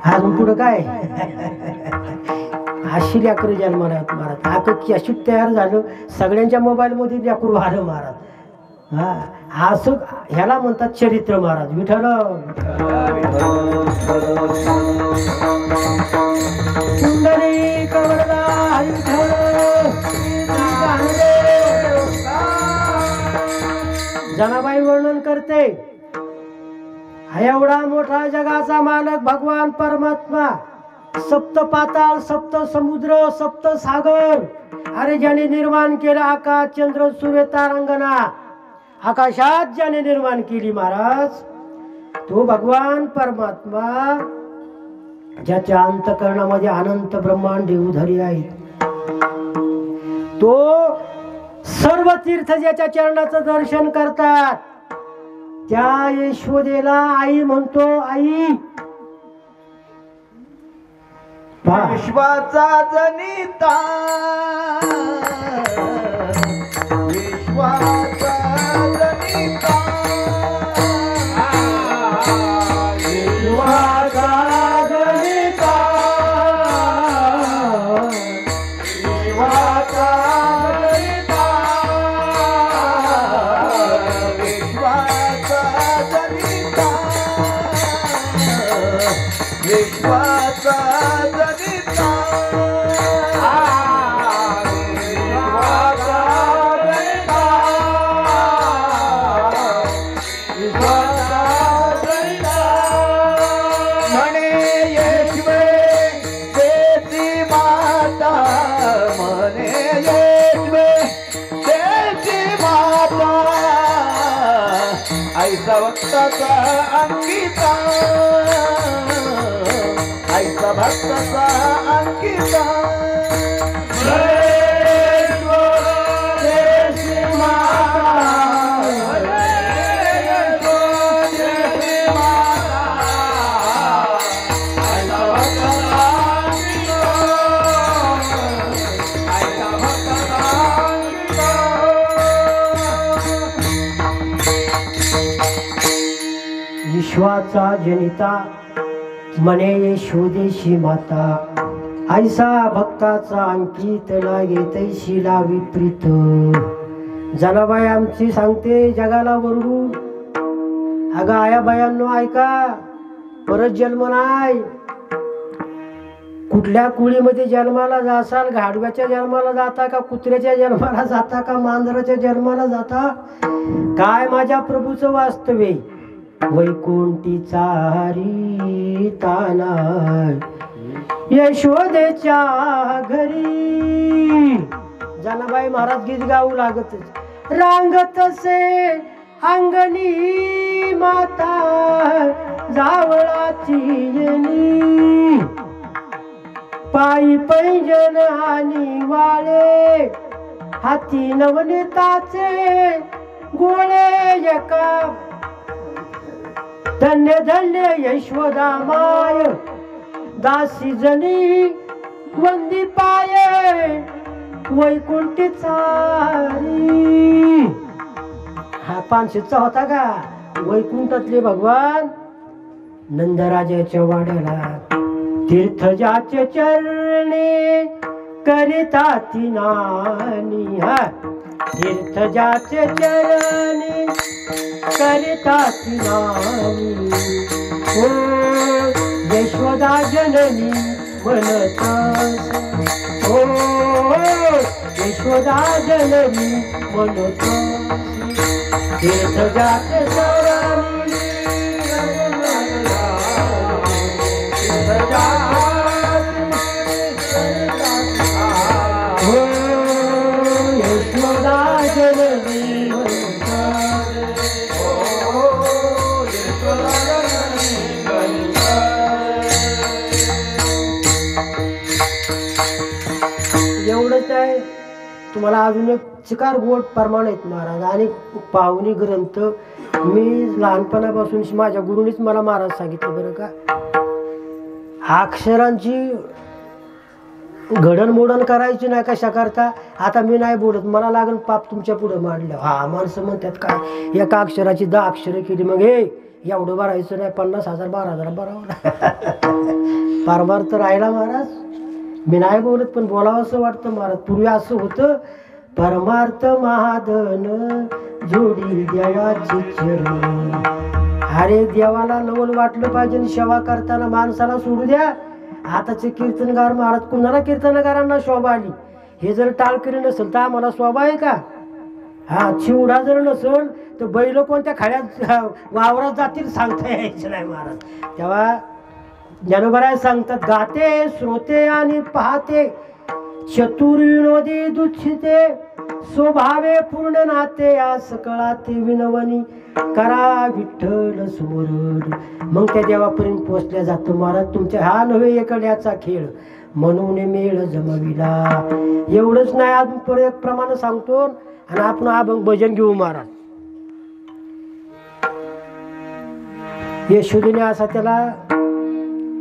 अजून पुढं काय अशी लेकरं जन्माला आहेत महाराज. आता कॅशिट तयार झालं, सगळ्यांच्या मोबाईलमध्ये लेकरू आलं महाराज. हा असं ह्याला म्हणतात चरित्र महाराज. विठ्ठल जनाबाई वर्णन करते, एवढा मोठा जगाचा मालक भगवान परमात्मा, सप्त पाताळ, सप्त समुद्र, सप्त सागर, अरे ज्याने निर्माण केलं आकाश, चंद्र, सूर्य, तारांगणा, आकाशात ज्याने निर्माण केली महाराज, तो भगवान परमात्मा ज्याच्या अंतःकरणामध्ये अनंत ब्रह्मांडे उधरी आहेत, तो सर्व तीर्थ ज्याच्या चरणाचं दर्शन करतात, त्या यशोदेला आई म्हणतो. आई विश्वाचा जनिता, विश्वाचा जनिता, विश्वाचा जनिता, विश्वाचा जनिता, विश्वाचा जनिता, विश्वाचा आईचा भक्ताचा अंकिता, आईचा भक्ताचा अंकिता. विश्वाचा जनिता म्हणे यशोदेशी माता, ऐसा भक्ताचा अंकित लागे तैशी लावी प्रीत. जनाबाई आमची सांगते जगाला वरडून, अगं आया बायांनो ऐका, परत जन्म नाही. कुठल्या कुळीमध्ये जन्माला जासाल, गाढव्याच्या जन्माला जाता का, कुत्र्याच्या जन्माला जाता का, मांजराच्या जन्माला जाता, काय माझ्या प्रभूचं वास्तव्य वैकुंठीचा हरी ताना यशोदेच्या घरी. जनाबाई महाराज गीत गाऊ लागत, रांगतसे अंगणी माता जावळाची येणी पायी पैंजन आणि वाळे हाती नवनीताचे गोळे एका धन्य धन्य यशोदा माय दासी जनी वंदी पाये वैकुंठी चारी. हा 500चा होता का? वैकुंठातले भगवान नंदराजाच्या वाड्याला तीर्थ जाचे चरणी करिता ती नानी. हा तीर्थ जाचे चरणी करिता ती नानी. हो यशोदा जननी म्हणत हो यशोदा जननी म्हणत तीर्थ जाचे चरणी हो यशोदा जननी एवढंच आहे. तुम्हाला अजून एक चिकार गोट प्रमाण आहेत महाराज आणि पाहुणी ग्रंथ मी लहानपणापासून माझ्या गुरुनीच मला महाराज सांगितलं बरं का. अक्षरांची घडणमोडण करायची नाही कशा करता. आता मी नाही बोलत मला लागेल पाप तुमच्या पुढे मांडलं. हा माणसं म्हणतात काय एका अक्षराची 10 अक्षरं केली मग हे एवढं भरायचं नाही 50,000 12,000 भरावं पारभार तर राहिला महाराज. मी नाही बोलत पण बोलावं असं वाटतं महाराज. पूर्वी असं होतं परमार्थ महाधन जोडी देवाची चरणी. अरे देवाला नवल वाटलं पाहिजे. सेवा करताना माणसाला सोडू द्या. आताचे कीर्तनगार महाराज कुणाला कीर्तनगारांना शोभा आली. हे जर टाळकरी नसेल तर आम्हाला शोभा आहे का? हा चिवडा जर नसेल तर बैल कोणत्या खाड्यात वावरात जातील सांगता यायचं नाही महाराज. तेव्हा ज्ञानोबराय सांगतात गाते श्रोते आणि पाहते चतुर्विनोदी दुच्छिते स्वभावे पूर्ण नाते या सकळाते विनवणी करा विठ्ठल स्मरण. मग त्या देवापर्यंत पोहोचल्या जातो महाराज. तुमच्या हा नव्हे एकड्याचा खेळ म्हणून मेळ जमविला. एवढंच नाही अजून परत प्रमाण सांगतो आणि आपण अभंग भजन घेऊ महाराज. यशोदेने असा त्याला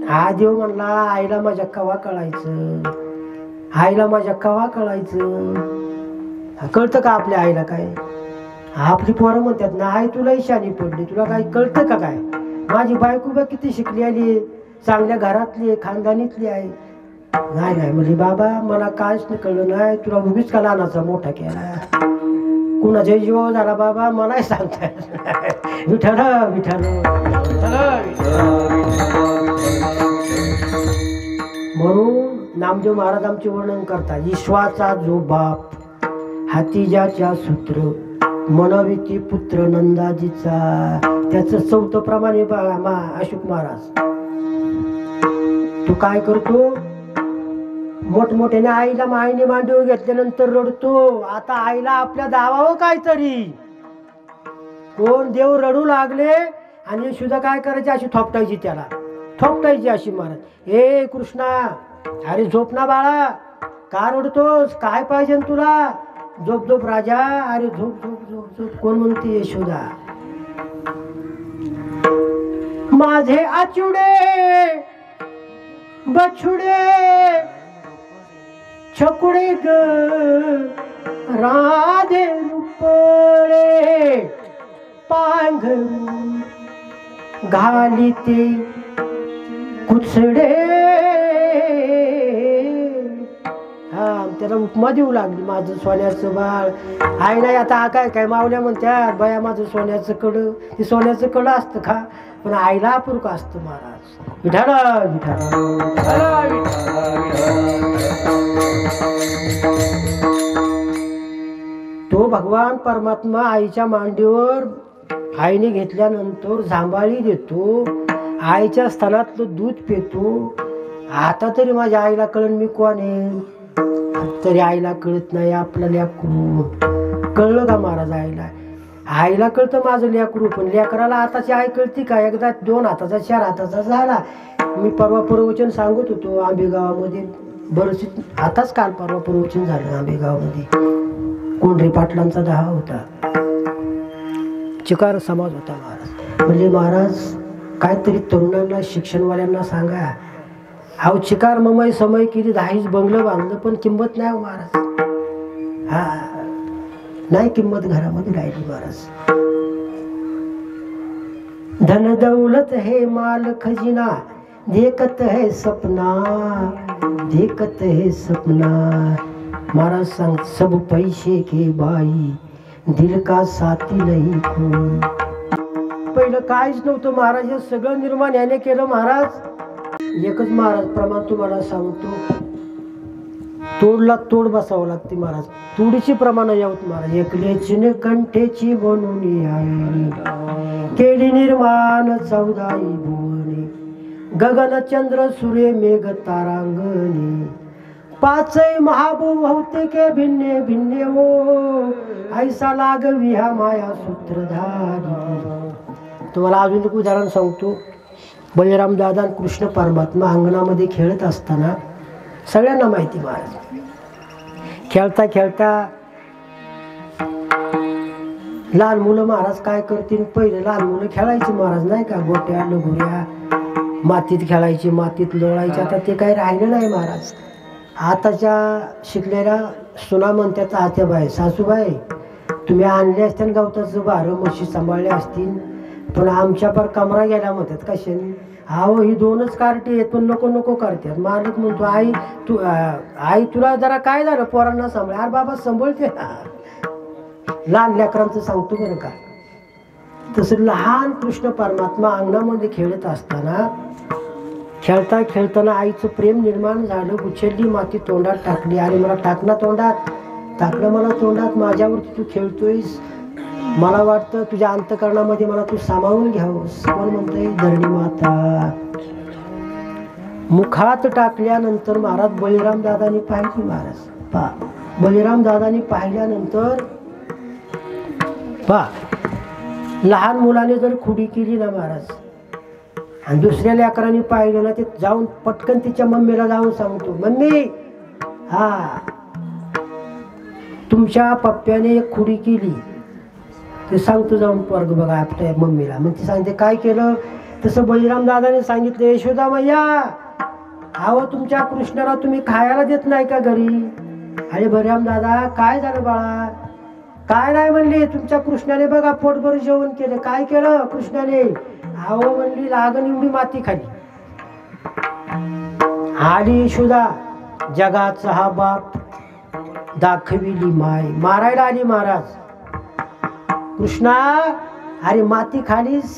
हा देव म्हणला आईला माझ्या कवा कळायचं. आईला माझ्या कवा कळायचं. कळतं का आपल्या आईला काय? आपली पोरं म्हणतात ना आई तुला शानी पडली तुला काय कळतं का काय? माझी बायको बा किती शिकली आली चांगल्या घरातली खानदानीतली आहे. नाही नाही म्हणजे बाबा मला काहीच नाही कळलं नाही. तुला उगीच का लहानाचा मोठा केला. कुणाच्या जीवावर झाला बाबा मलाही सांगताय. विठ्ठल विठ्ठल म्हणून नामदेव महाराज आमचे वर्णन करतात. ईश्वाचा जो बाप हाती ज्याच्या सूत्र मनविती पुत्र नंदाजीचा. त्याचं 4थं प्रमाणे अशोक महाराज तो काय करतो मोठमोठ्याने आईला आईने मांडीवर घेतल्यानंतर रडतो. आता आईला आपल्या दावावं काहीतरी. कोण देव रडू लागले आणि सुद्धा काय करायची अशी थोपटायची त्याला थोपटायची अशी महाराज. हे कृष्णा अरे झोप ना बाळा का रडतोस काय पाहिजे तुला? झोप झोप राजा. अरे झोप झोप झोप झोप. कोण म्हणते यशोदा माझे आचुडे बछुडे छकुडे ग राधे रुपळे पांघरून घाली ते कुचडे. हा त्याला उपमा देऊ लागली माझं सोन्याचं बाळ. आई नाही आता काय काय मावल्या म्हणत्यात बाया माझं सोन्याचं कडं. ते सोन्याचं कडं असतं का? पण आईला अपूर्क असतं महाराज. विठाला तो भगवान परमात्मा आईच्या मांडीवर आईने घेतल्यानंतर जांभाळी देतो. आईच्या स्तनातलं दूध पितो. आता तरी माझ्या आईला कळण मी कोण आहे. तरी आईला कळत नाही आपल्याला कळलं का महाराज आईला? आईला कळतं माझं लेकरू, पण लेकराला आताची आई कळती का? एकदा 2 हाताचा 4 हाताचा झाला. मी परवा प्रवचन सांगत होतो आंबेगावामध्ये, बरंच आताच काल परवा प्रवचन झालं आंबेगावामध्ये. कोंढरे पाटलांचा 10 होता, चिकार समाज होता महाराज. म्हणजे महाराज काहीतरी तरुणांना शिक्षणवाल्यांना सांगा, अहो चिकार ममय समय केली, 10 बंगलं बांधलं, पण किंमत नाही हो महाराज. हा नाही किंमत घरामध्ये राहिली महाराज. धन दौलत है माल खजिना, देखत है सपना, देखत है सपना. महाराज सांग, सब पैसे के बाई, दिल का साथी नहीं कोई. पहिलं काहीच नव्हतं महाराज, हे सगळं निर्माण याने केलं महाराज. एकच महाराज प्रमाण तुम्हाला सांगतो, तोडला तोड बसावं लागते महाराज. तुडीची प्रमाण यावत महाराज. एकलेची कंठेची बनून आई, केली निर्माण 14 भुवने, गगन चंद्र सूर्य मेघ तारांगणे, 5 महाभूव होते के भिन्ने भिन्ने हो, ऐसा लागवी हा माया सूत्रधारी. तुम्हाला अजून एक उदाहरण सांगतो. बळीराम दादा कृष्ण परमात्मा अंगणामध्ये खेळत असताना, सगळ्यांना माहिती महाराज, खेळता खेळता लहान मुलं महाराज काय करतील, पहिले लहान मुलं खेळायची महाराज नाही का, गोट्या लगोऱ्या मातीत खेळायची, मातीत लोळायची. आता ते काही राहिलं नाही महाराज. आताच्या शिकलेल्या सुना म्हणतात, आत्याबाई सासूबाई तुम्ही आणले असतील गवताचं बारं, म्हशी सांभाळल्या असतील, पण आमच्या पर कमरा गेला म्हणतात. कशाने? अहो ही 2च कार्टी आहेत, पण नको नको करतात. मालक म्हणतो, आई तुला जरा काय झालं, पोरांना सांभाळ. अरे बाबा सांभाळते ना. लहान लेकरांचं सांगतो बरं का. तसं लहान कृष्ण परमात्मा अंगणामध्ये खेळत असताना, खेळता खेळताना आईचं प्रेम निर्माण झालं. उचलली माती तोंडात टाकली. अरे मला टाकणं तोंडात, टाकलं मला तोंडात, माझ्यावरती तू खेळतोयस. मला वाटतं तुझ्या अंतकरणामध्ये मला तू सामावून घ्यावंस. कोण म्हणतोय? धरणी माता. मुखात टाकल्यानंतर महाराज बळीराम दादानी पाहिली महाराज. बळीराम दादानी पाहिल्यानंतर लहान मुलाने जर खुडी केली ना महाराज, आणि दुसऱ्या लेकरांनी पाहिलं ना, ते जाऊन पटकन तिच्या मम्मीला जाऊन सांगतो, मम्मी तुमच्या पप्प्याने एक खुडी केली. ते सांगतो जाऊन पोरग बघा आपल्या मम्मीला. मग ती सांगते काय केलं. तसं बळीराम दादाने सांगितलं, यशोदा मैया अहो तुमच्या कृष्णाला तुम्ही खायला देत नाही का घरी? अरे बळीराम दादा काय झालं बाळा? काय नाही म्हणली, तुमच्या कृष्णाने बघा पोटभर जेवण केलं. काय केलं कृष्णाने? अहो म्हणली लागण एवढी माती खाली. आली यशोदा, जगाचा हा बाप, दाखविली माय, मारायला आली महाराज. कृष्णा अरे माती खालीस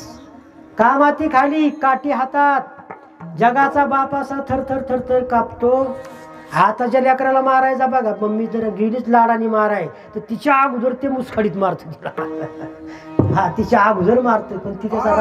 का? माती खाली, काठी हातात. जगाचा बाप असा थरथर थरथर कापतो. हाताच्या लेकराला मारायचा बघा, मम्मी जर गेलीच लाडाने माराय तर तिच्या अगोदर ते मुसखडीत मारतो तिला. हा तिच्या अगोदर मारतो, पण ती त्याचा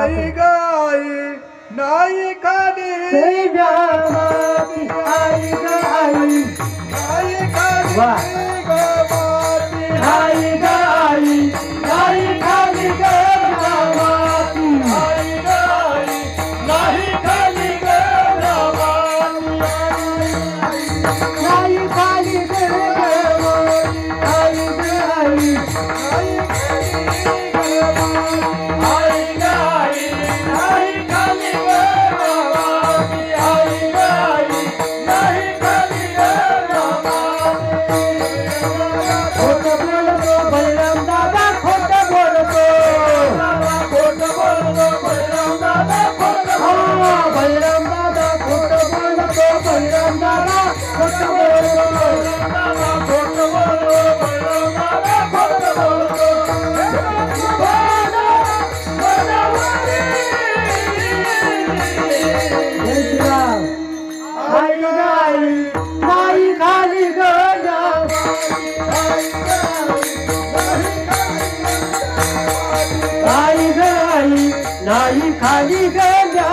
नाही नाही खाली गंगा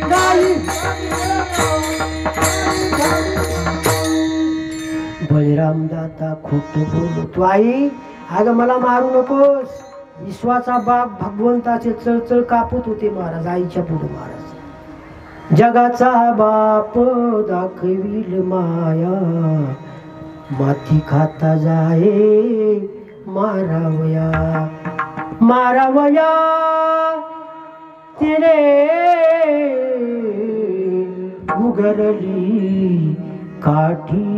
नाही. बळीराम दादा खोट बोलतो. आई अगं मला मारू नकोस. विश्वाचा बाप भगवंताचे चळचळ कापत होते महाराज आईच्या पुढे. महाराज जगाचा बाप दाखविल माया, माती खाता जाये मारावया मारावया तिने उगरली काठी.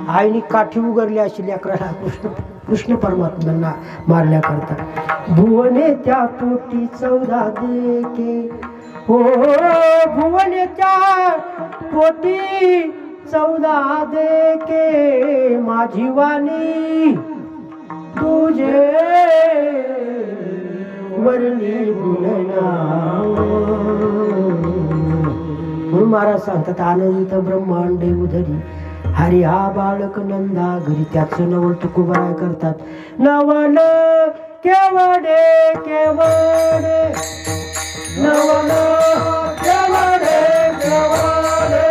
आईने काठी उगरली अशी लेकराला कृष्ण परमात्म्यांना मारण्याकरता. भुवने त्या पोटी 14 देके, हो भुवने त्या पोटी 14 देके, माझी वाणी तुझे वरली गुणना. म्हणून महाराज सांगतात अनंत ब्रह्मांड उधरी हरी हा बालक नंदा घरी. त्याचं नवल तुकोबाराय करतात. नवल केवडे केवडे, नवल केवडे केवडे,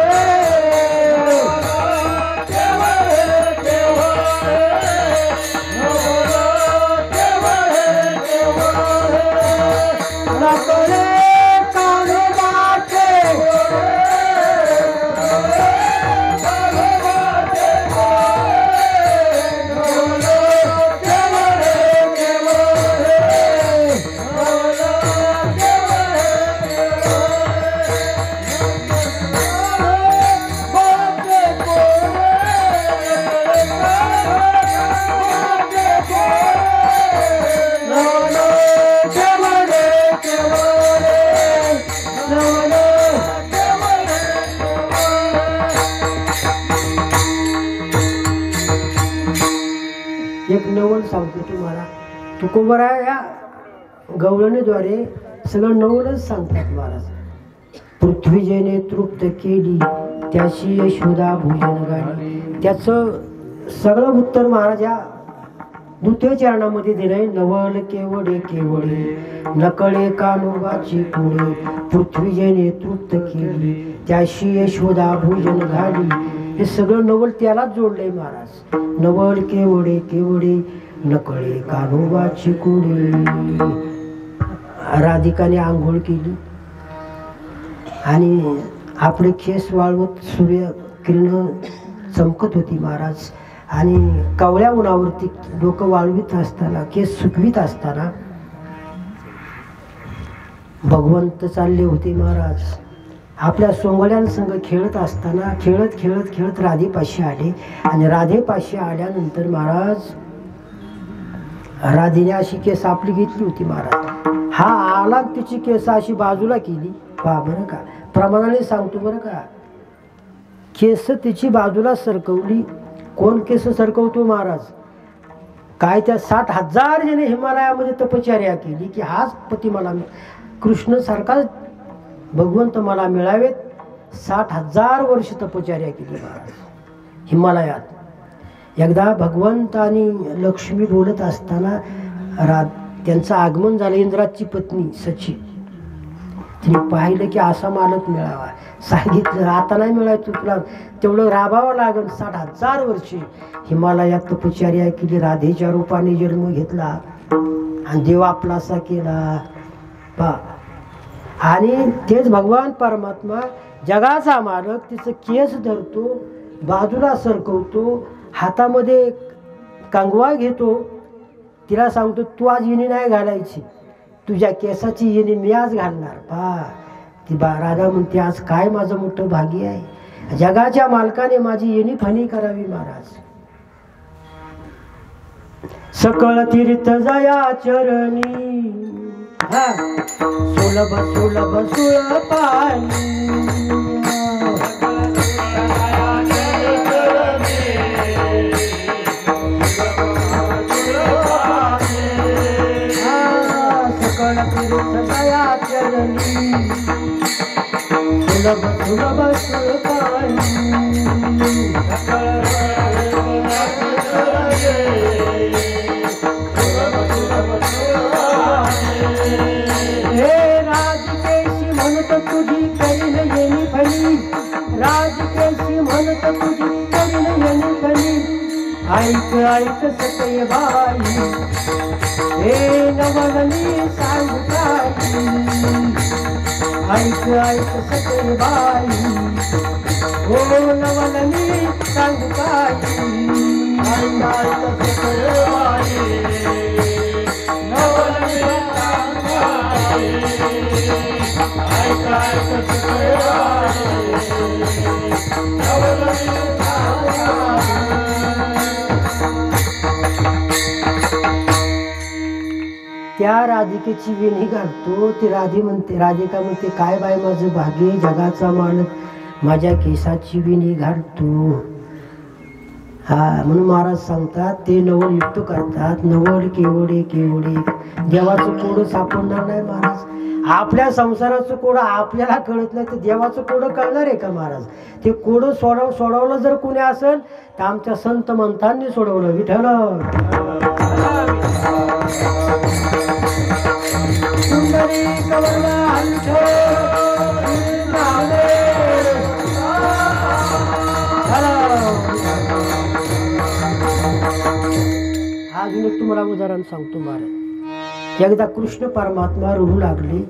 एक नवल सांगतो तुम्हाला. तुकोबाराय या गवळणीद्वारे सगळं नवलच सांगतात महाराज. पृथ्वीजेने तृप्त केली त्याशी यशोदा भोजन गाली. त्याचं सगळं उत्तर महाराज या द्वितीय चरणामध्ये दिलंय. नवल केवडे केवडे, नकळे कानोबाची पुढे, पृथ्वीजेने तृप्त केली त्याशी यशोदा भोजन घाली. हे सगळं नवल त्यालाच जोडलंय महाराज. नवल केवडे केवडे, नकळे कान्होबाची कुडे. राधिकाने आंघोळ केली आणि आपले केस वाळवत सूर्य किरण चमकत होती महाराज. आणि कवळ्या उन्हावरती डोकं वाळवीत असताना, केस सुकवीत असताना भगवंत चालले होते महाराज. आपल्या सोंगड्यांसंग खेळत असताना खेळत खेळत खेळत राधेपाशी आले. आणि राधेपाशी आल्यानंतर महाराज राधेने अशी केस आपली घेतली होती महाराज. हा आला तिची केस अशी बाजूला केली. पहा बरं का, प्रमाणाने सांगतो बरं का. केस तिची बाजूला सरकवली. कोण केस सरकवतो महाराज? काय त्या 60,000 जणे हिमालयामध्ये तपश्चर्या केली की हाच पती मला कृष्ण सारखाच भगवंत मला मिळावेत. 60,000 वर्ष तपश्चर्या केली महाराज हिमालयात. एकदा भगवंत आणि लक्ष्मी बोलत असताना त्यांचं आगमन झालं. इंद्राची पत्नी सची, तिने पाहिलं की असा मालक मिळावा. सांगितलं आता नाही मिळायचं तुला, तेवढं राबावं लागेल. 60,000 वर्षे हिमालयात तपश्चर्या केली. राधेच्या रूपाने जन्म घेतला आणि देव आपलासा केला. पा आणि तेच भगवान परमात्मा जगाचा मालक तिचं केस धरतो, बाजूला सरकवतो, हातामध्ये कंगवा घेतो. तिला सांगतो तू आज येणी नाही घालायची, तुझ्या केसाची येणी मी आज घालणार. पा ती राधा म्हणते आज काय माझं मोठं भाग्य आहे, जगाच्या मालकाने माझी येणी फणी करावी महाराज. सकळ तीर्थ जया चरणी, सुलभ सुलभ सुळ पाणी. सकळ तीर्थ जया चरणी, सुलभ सुलभ सुळ पाणी. तुझी करीन येणी फणी, राजकेशी म्हणत तुझी करीन येणी फणी. ऐक ऐक सतय बाई हे नवलनी सांगू काही ऐक ऐक सतय बाई हो नवलनी सांगू काही ऐक ऐक सतय बाई नवलनी सांगू काही ऐक ऐक सतय बाई नवलनी सांगू काही त्या राधिकेची वेणी घालतो. ती राधिका म्हणते काय बाय माझं भाग्य जगाचा मालक माझ्या केसाची वेणी घालतो. हा म्हणून महाराज सांगतात ते नवल युक्त करतात. नवल केवडे केवडे देवाचं कोडं सापडणार नाही महाराज. आपल्या संसाराचं कोडं आपल्याला कळत नाही तर देवाचं कोडं कळणार आहे का महाराज. ते कोडं सोडवलं जर कोणी असेल तर आमच्या संत मंतांनी सोडवलं. विठ्ठल सुंदरी कवरला अजून एक तुम्हाला उदाहरण सांगतो महाराज. एकदा कृष्ण परमात्मा रडू लागले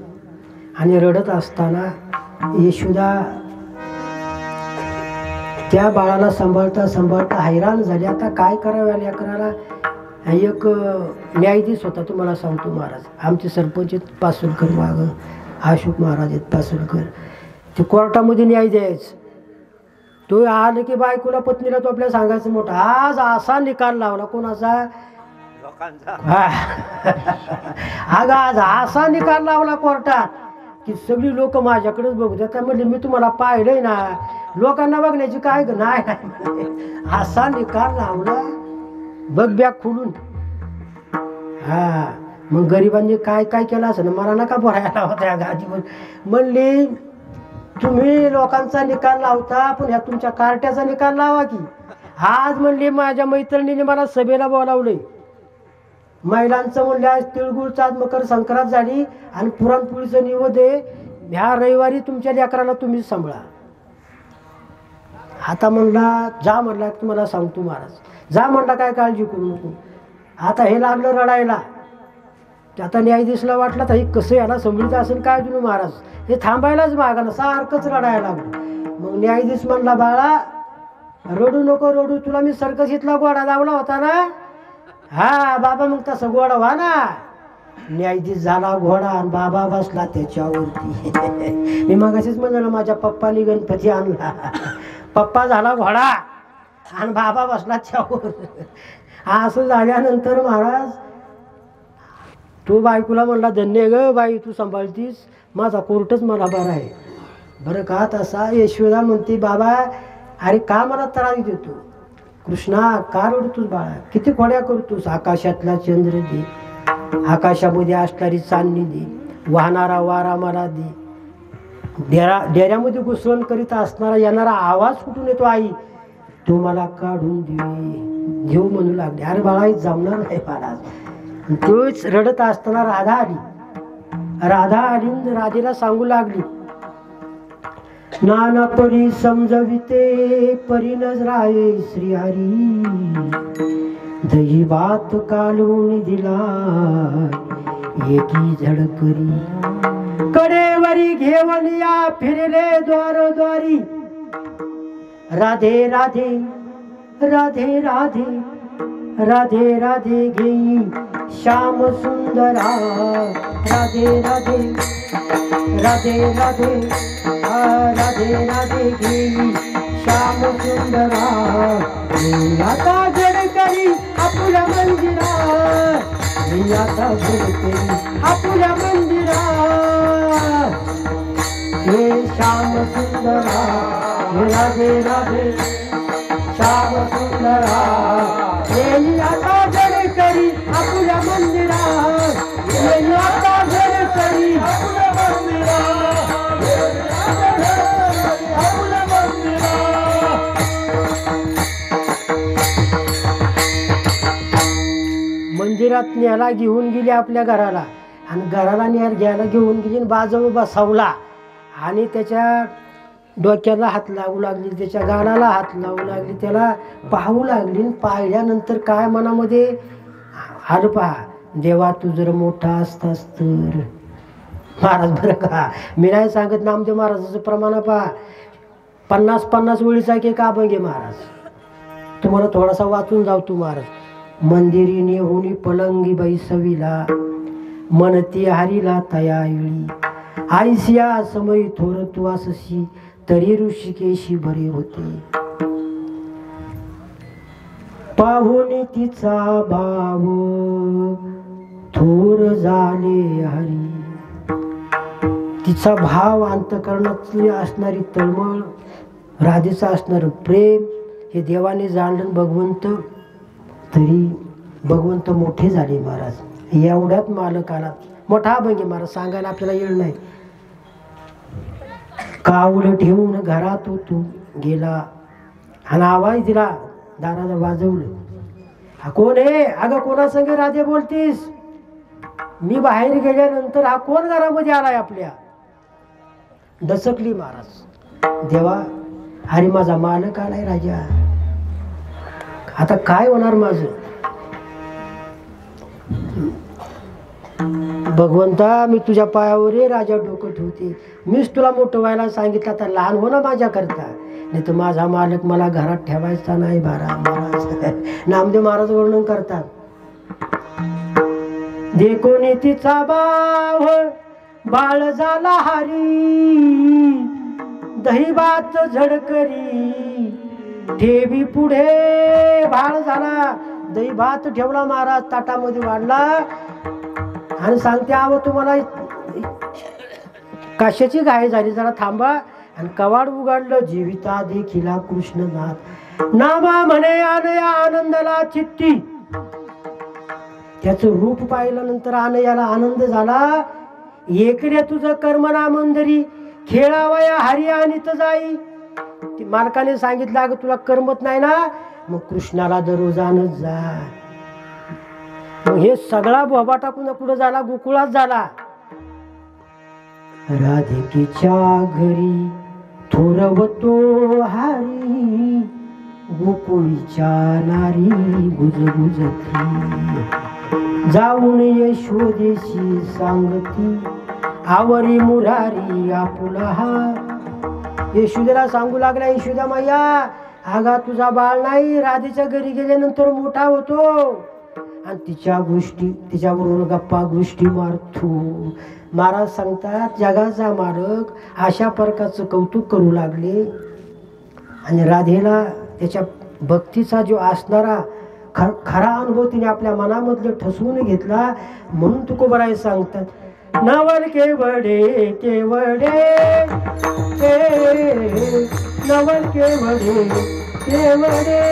आणि रडत असताना यशोदा त्या बाळाला सांभाळता सांभाळता हैराण झाली. आता काय करावं लेकराला. एक न्यायाधीश होता तुम्हाला सांगतो महाराज. आमचे सरपंच आहेत पासुलकर माग अशोक महाराज आहेत पासुलकर. ते कोर्टामध्ये न्याय द्यायचं. तो आलं की बायकोला पत्नीला तो आपल्याला सांगायचं मोठा आज असा निकाल लावला कोणाचा अगं आज असा निकाल लावला कोर्टात की सगळी लोक माझ्याकडेच बघतात. म्हणजे मी तुम्हाला पाहिलंय ना लोकांना बघण्याची काय नाही. असा निकाल लावला बघ बॅग खोलून. हा मग गरिबांनी काय काय केलं असं ना मला नका भरायला होत्या गादीवर. म्हणली तुम्ही लोकांचा निकाल लावता पण ह्या तुमच्या कार्ट्याचा निकाल लावा की. आज म्हणली माझ्या मैत्रिणीने मला सभेला बोलावलंय. महिलांचं म्हणले आज तिळगुळचा आज मकर संक्रांत झाली आणि पुरणपोळीचं निवेद आहे. ह्या रविवारी तुमच्या लेकराला तुम्हीच सांभाळा. आता म्हणला जा म्हणला तुम्हाला सांगतो महाराज. जा म्हणला काय काळजी करू नको. आता हे लागलं रडायला. आता न्यायाधीशला वाटलं तर हे कसं याला समजत असेल काय तुम्ही महाराज. हे थांबायलाच मागाना सारखंच रडायला लागलं. मग न्यायाधीश म्हणला बाळा रडू नको रडू तुला मी सर्कशीतला घोडा लावला होता ना. हा बाबा मग तसं घोडा व्हा ना. न्यायाधीश झाला घोडा आणि बाबा बसला त्याच्यावरती. मी मग असेच म्हणाल माझ्या पप्पानी गणपती आणला. पप्पा झाला घोडा आणि बाबा बसला त्यावर. असं झाल्यानंतर महाराज तो बायकोला म्हणला धन्य ग बाई तू सांभाळतीस माझा कोर्टच मला बरा आहे बरं का. तसा यशोदा म्हणते बाबा अरे का मला त्रास देतो. कृष्णा का रडतोस बाळा किती खोड्या करतोस. आकाशातला चंद्र दे आकाशामध्ये असणारी चांदणी दे वाहणारा वारा मला दे. डेऱ्यामध्ये घुसवण करीत असणारा येणारा आवाज कुठून येतो आई तो मला काढून देऊ म्हणू लागले. अरे बाळा जमणार नाही महाराज. तोच रडत असताना राधा आली राधेला सांगू लागली नाना परी समजविते परी नजराये श्रीहरी दही बात कालवून दिला एकी झडकरी कडेवरी घेऊन या फिरले द्वारोद्वारी राधे राधे राधे राधे राधे राधे घेई श्याम सुंदरा राधे राधे राधे राधे राधे राधे घेई श्याम सुंदरा. मी आता गडकरी आपल्या मंदिरा मी आता गडकरी आपल्या मंदिरा हे श्याम सुंदरा राधे राधे श्याम सुंदरा मी आता गडकरी आपल्या मंदिरा मी आता गडकरी आपल्या मंदिरा आपल्या मंदिरा. मंदिरात न्यायला घेऊन गेली आपल्या घराला आणि घराला घ्यायला घेऊन गेली बाजू बसवला आणि त्याच्या डोक्याला हात लावू लागली, त्याच्या गालाला हात लावू लागली, त्याला पाहू लागली. पाहिल्यानंतर काय मनामध्ये आलं पहा, देवा तू जर मोठा असतास तर. महाराज बरं का, मी नाही सांगत, नामदेव महाराजाचं प्रमाण पहा, 50-50 वेळीचा एक अभंग आहे महाराज. तुम्हाला थोडासा वाचून जावतो महाराज. मंदिरी नेहुनी पलंगी बैसविला, मनती हरिला तयाळी, आईसिया समय थोर तू असशी, तरी ऋषिकेशी बरे होते. पाहुणी तिचा भाव थोर झाले हरी. तिचा भाव, अंतकरणातली असणारी तळमळ, राधेचं असणारं प्रेम हे देवाने जाणलं भगवंत. तरी भगवंत मोठे झाले महाराज. एवढ्यात मालकाला मोठा अभंग महाराज, सांगायला आपल्याला येळ नाही. कावलं ठेवून घरात होतो गेला, आणि आवाज दिला, दाराला वाजवलं. हा कोण आहे? अगं कोणा संगे राधे बोलतीस? मी बाहेर गेल्यानंतर हा कोण घरामध्ये आलाय आपल्या? डसकली महाराज. देवा अरे माझा मालक आलाय राजा, आता काय होणार माझं? भगवंता मी तुझ्या पायावर राजा डोकं ठेवते. मीच तुला मोठं व्हायला सांगितलं, आता लहान हो ना माझ्या करता, नाही तर माझा मालक मला घरात ठेवायचा नाही. महाराज नामदेव महाराज वर्णन करतात. देखोनी तिचा भाव बाळ झाला हरी, दही भात झडकरी ठेवी पुढे. बाळ झाला, दही भात ठेवला महाराज, ताटामध्ये वाढला, आणि सांगते आव तुम्हाला कशाची घाई झाली, जरा थांबा. आणि कवाड उघडलं, जीविता देखिला कृष्णनाथ, नामा म्हणे आनया आनंदाला चित्ती. त्याचं रूप पाहिल्यानंतर आनयाला आनंद झाला. एकरे तुझं कर्मना मंदरी, खेळावया हरी आणि जाई. मालकाने सांगितलं अगं तुला करमत नाही ना, मग कृष्णाला दररोज आणत जा. मग हे सगळा बोबा टाकून पुढे झाला, गोकुळात झाला. राधिकेच्या घरी थोरवतो हारी, गोकुळीच्या नारी गुजगुजती. जाऊन यशोदेशी सांगती, आवरी मुरारी आपुला हा. यशोदेला सांगू लागला, यशोदा मैया आगा तुझा बाळ नाही, राधेच्या घरी गेल्यानंतर मोठा होतो, आणि तिच्या गोष्टी तिच्याबरोबर गप्पा गोष्टी मारतो. महाराज सांगतात जगाचा मालक अशा प्रकारचं कौतुक करू लागले. आणि राधेला त्याच्या भक्तीचा जो असणारा खरा अनुभव तिने आपल्या मनामधले ठसवून घेतला. म्हणून तुकोबराय सांगतात, नवल केवडे केवडे नवल केवडे केवडे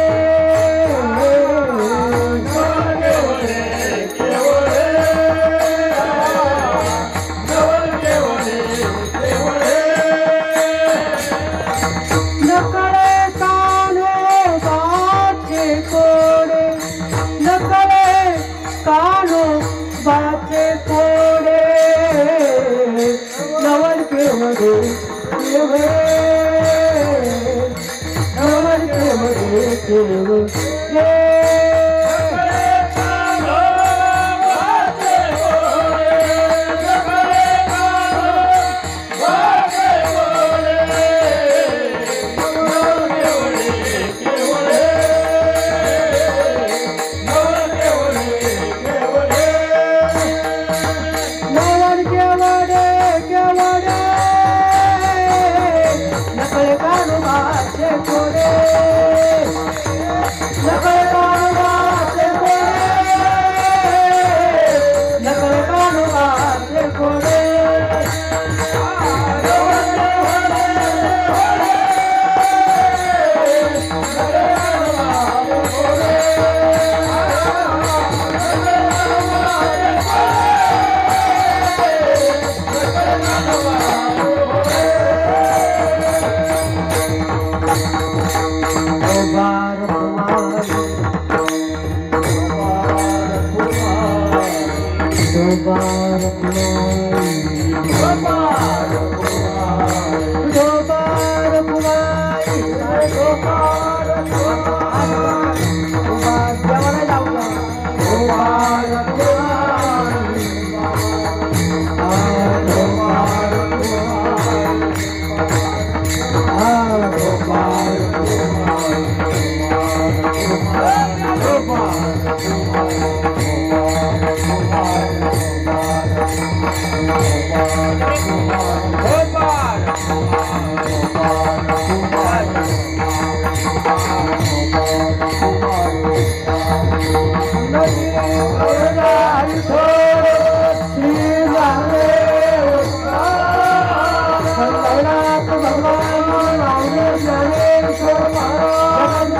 एकनाथ भगवान माऊली ज्ञानेश्वर महाराज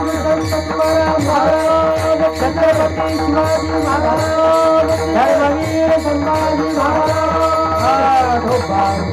तुकाराम महाराज छत्रपती शिवाजी महाराज धर्मवीर संभाजी महाराज ढोबार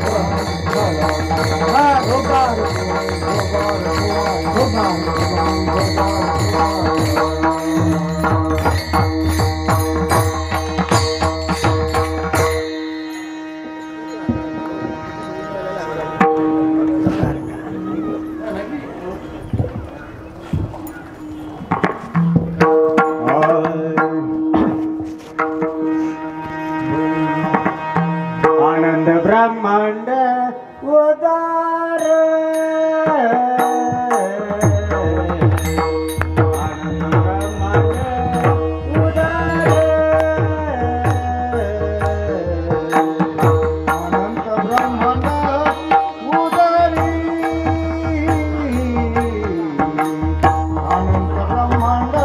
आनंद ब्रह्मांड उदार आनंद ब्रह्मांड उदार अनंत ब्रह्मांड उदारी अनंत ब्रह्मांड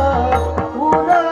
उदारी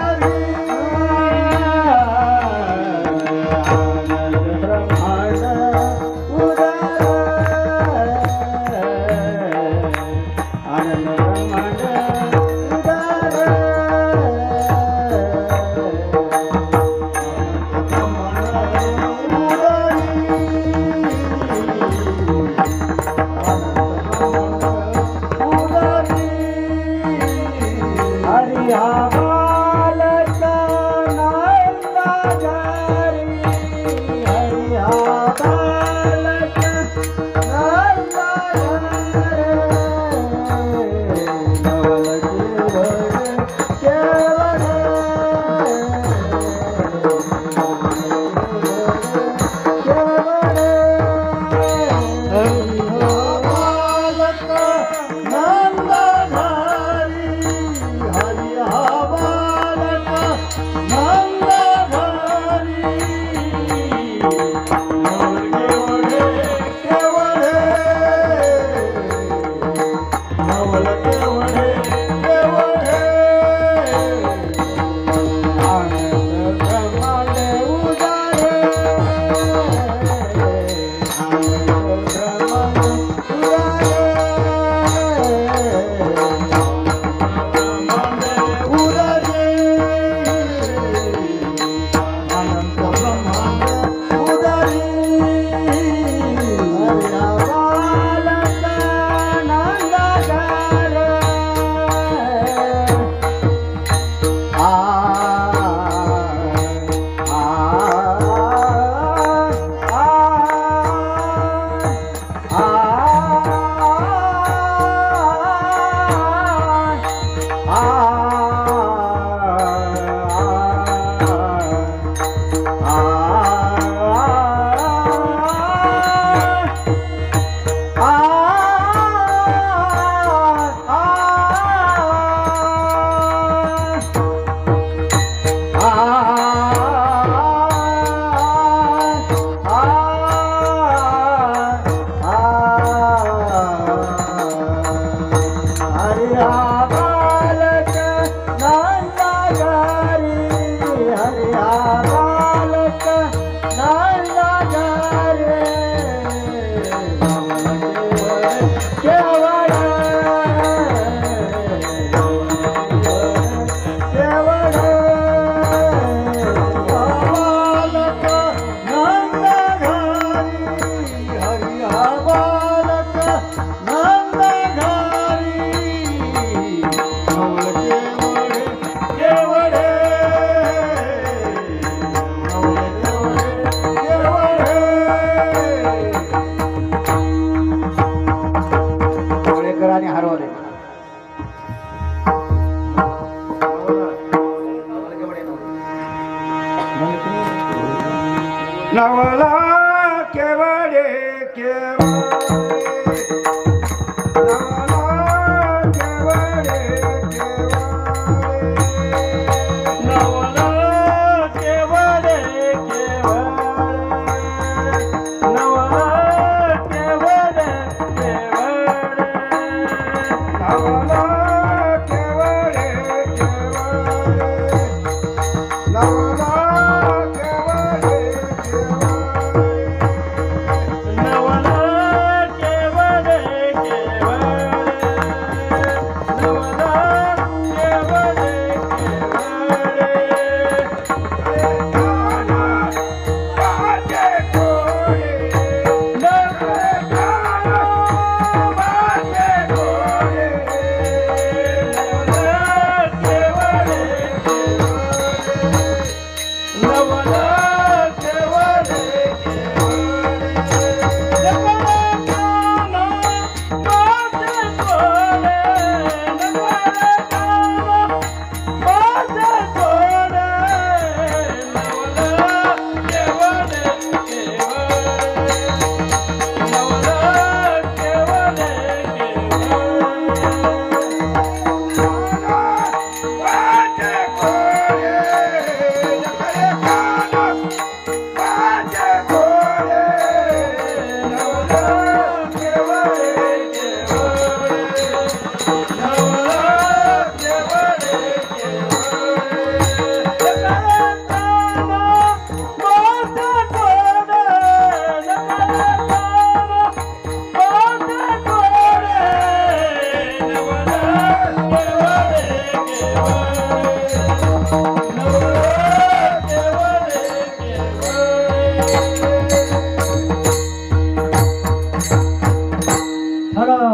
नवळ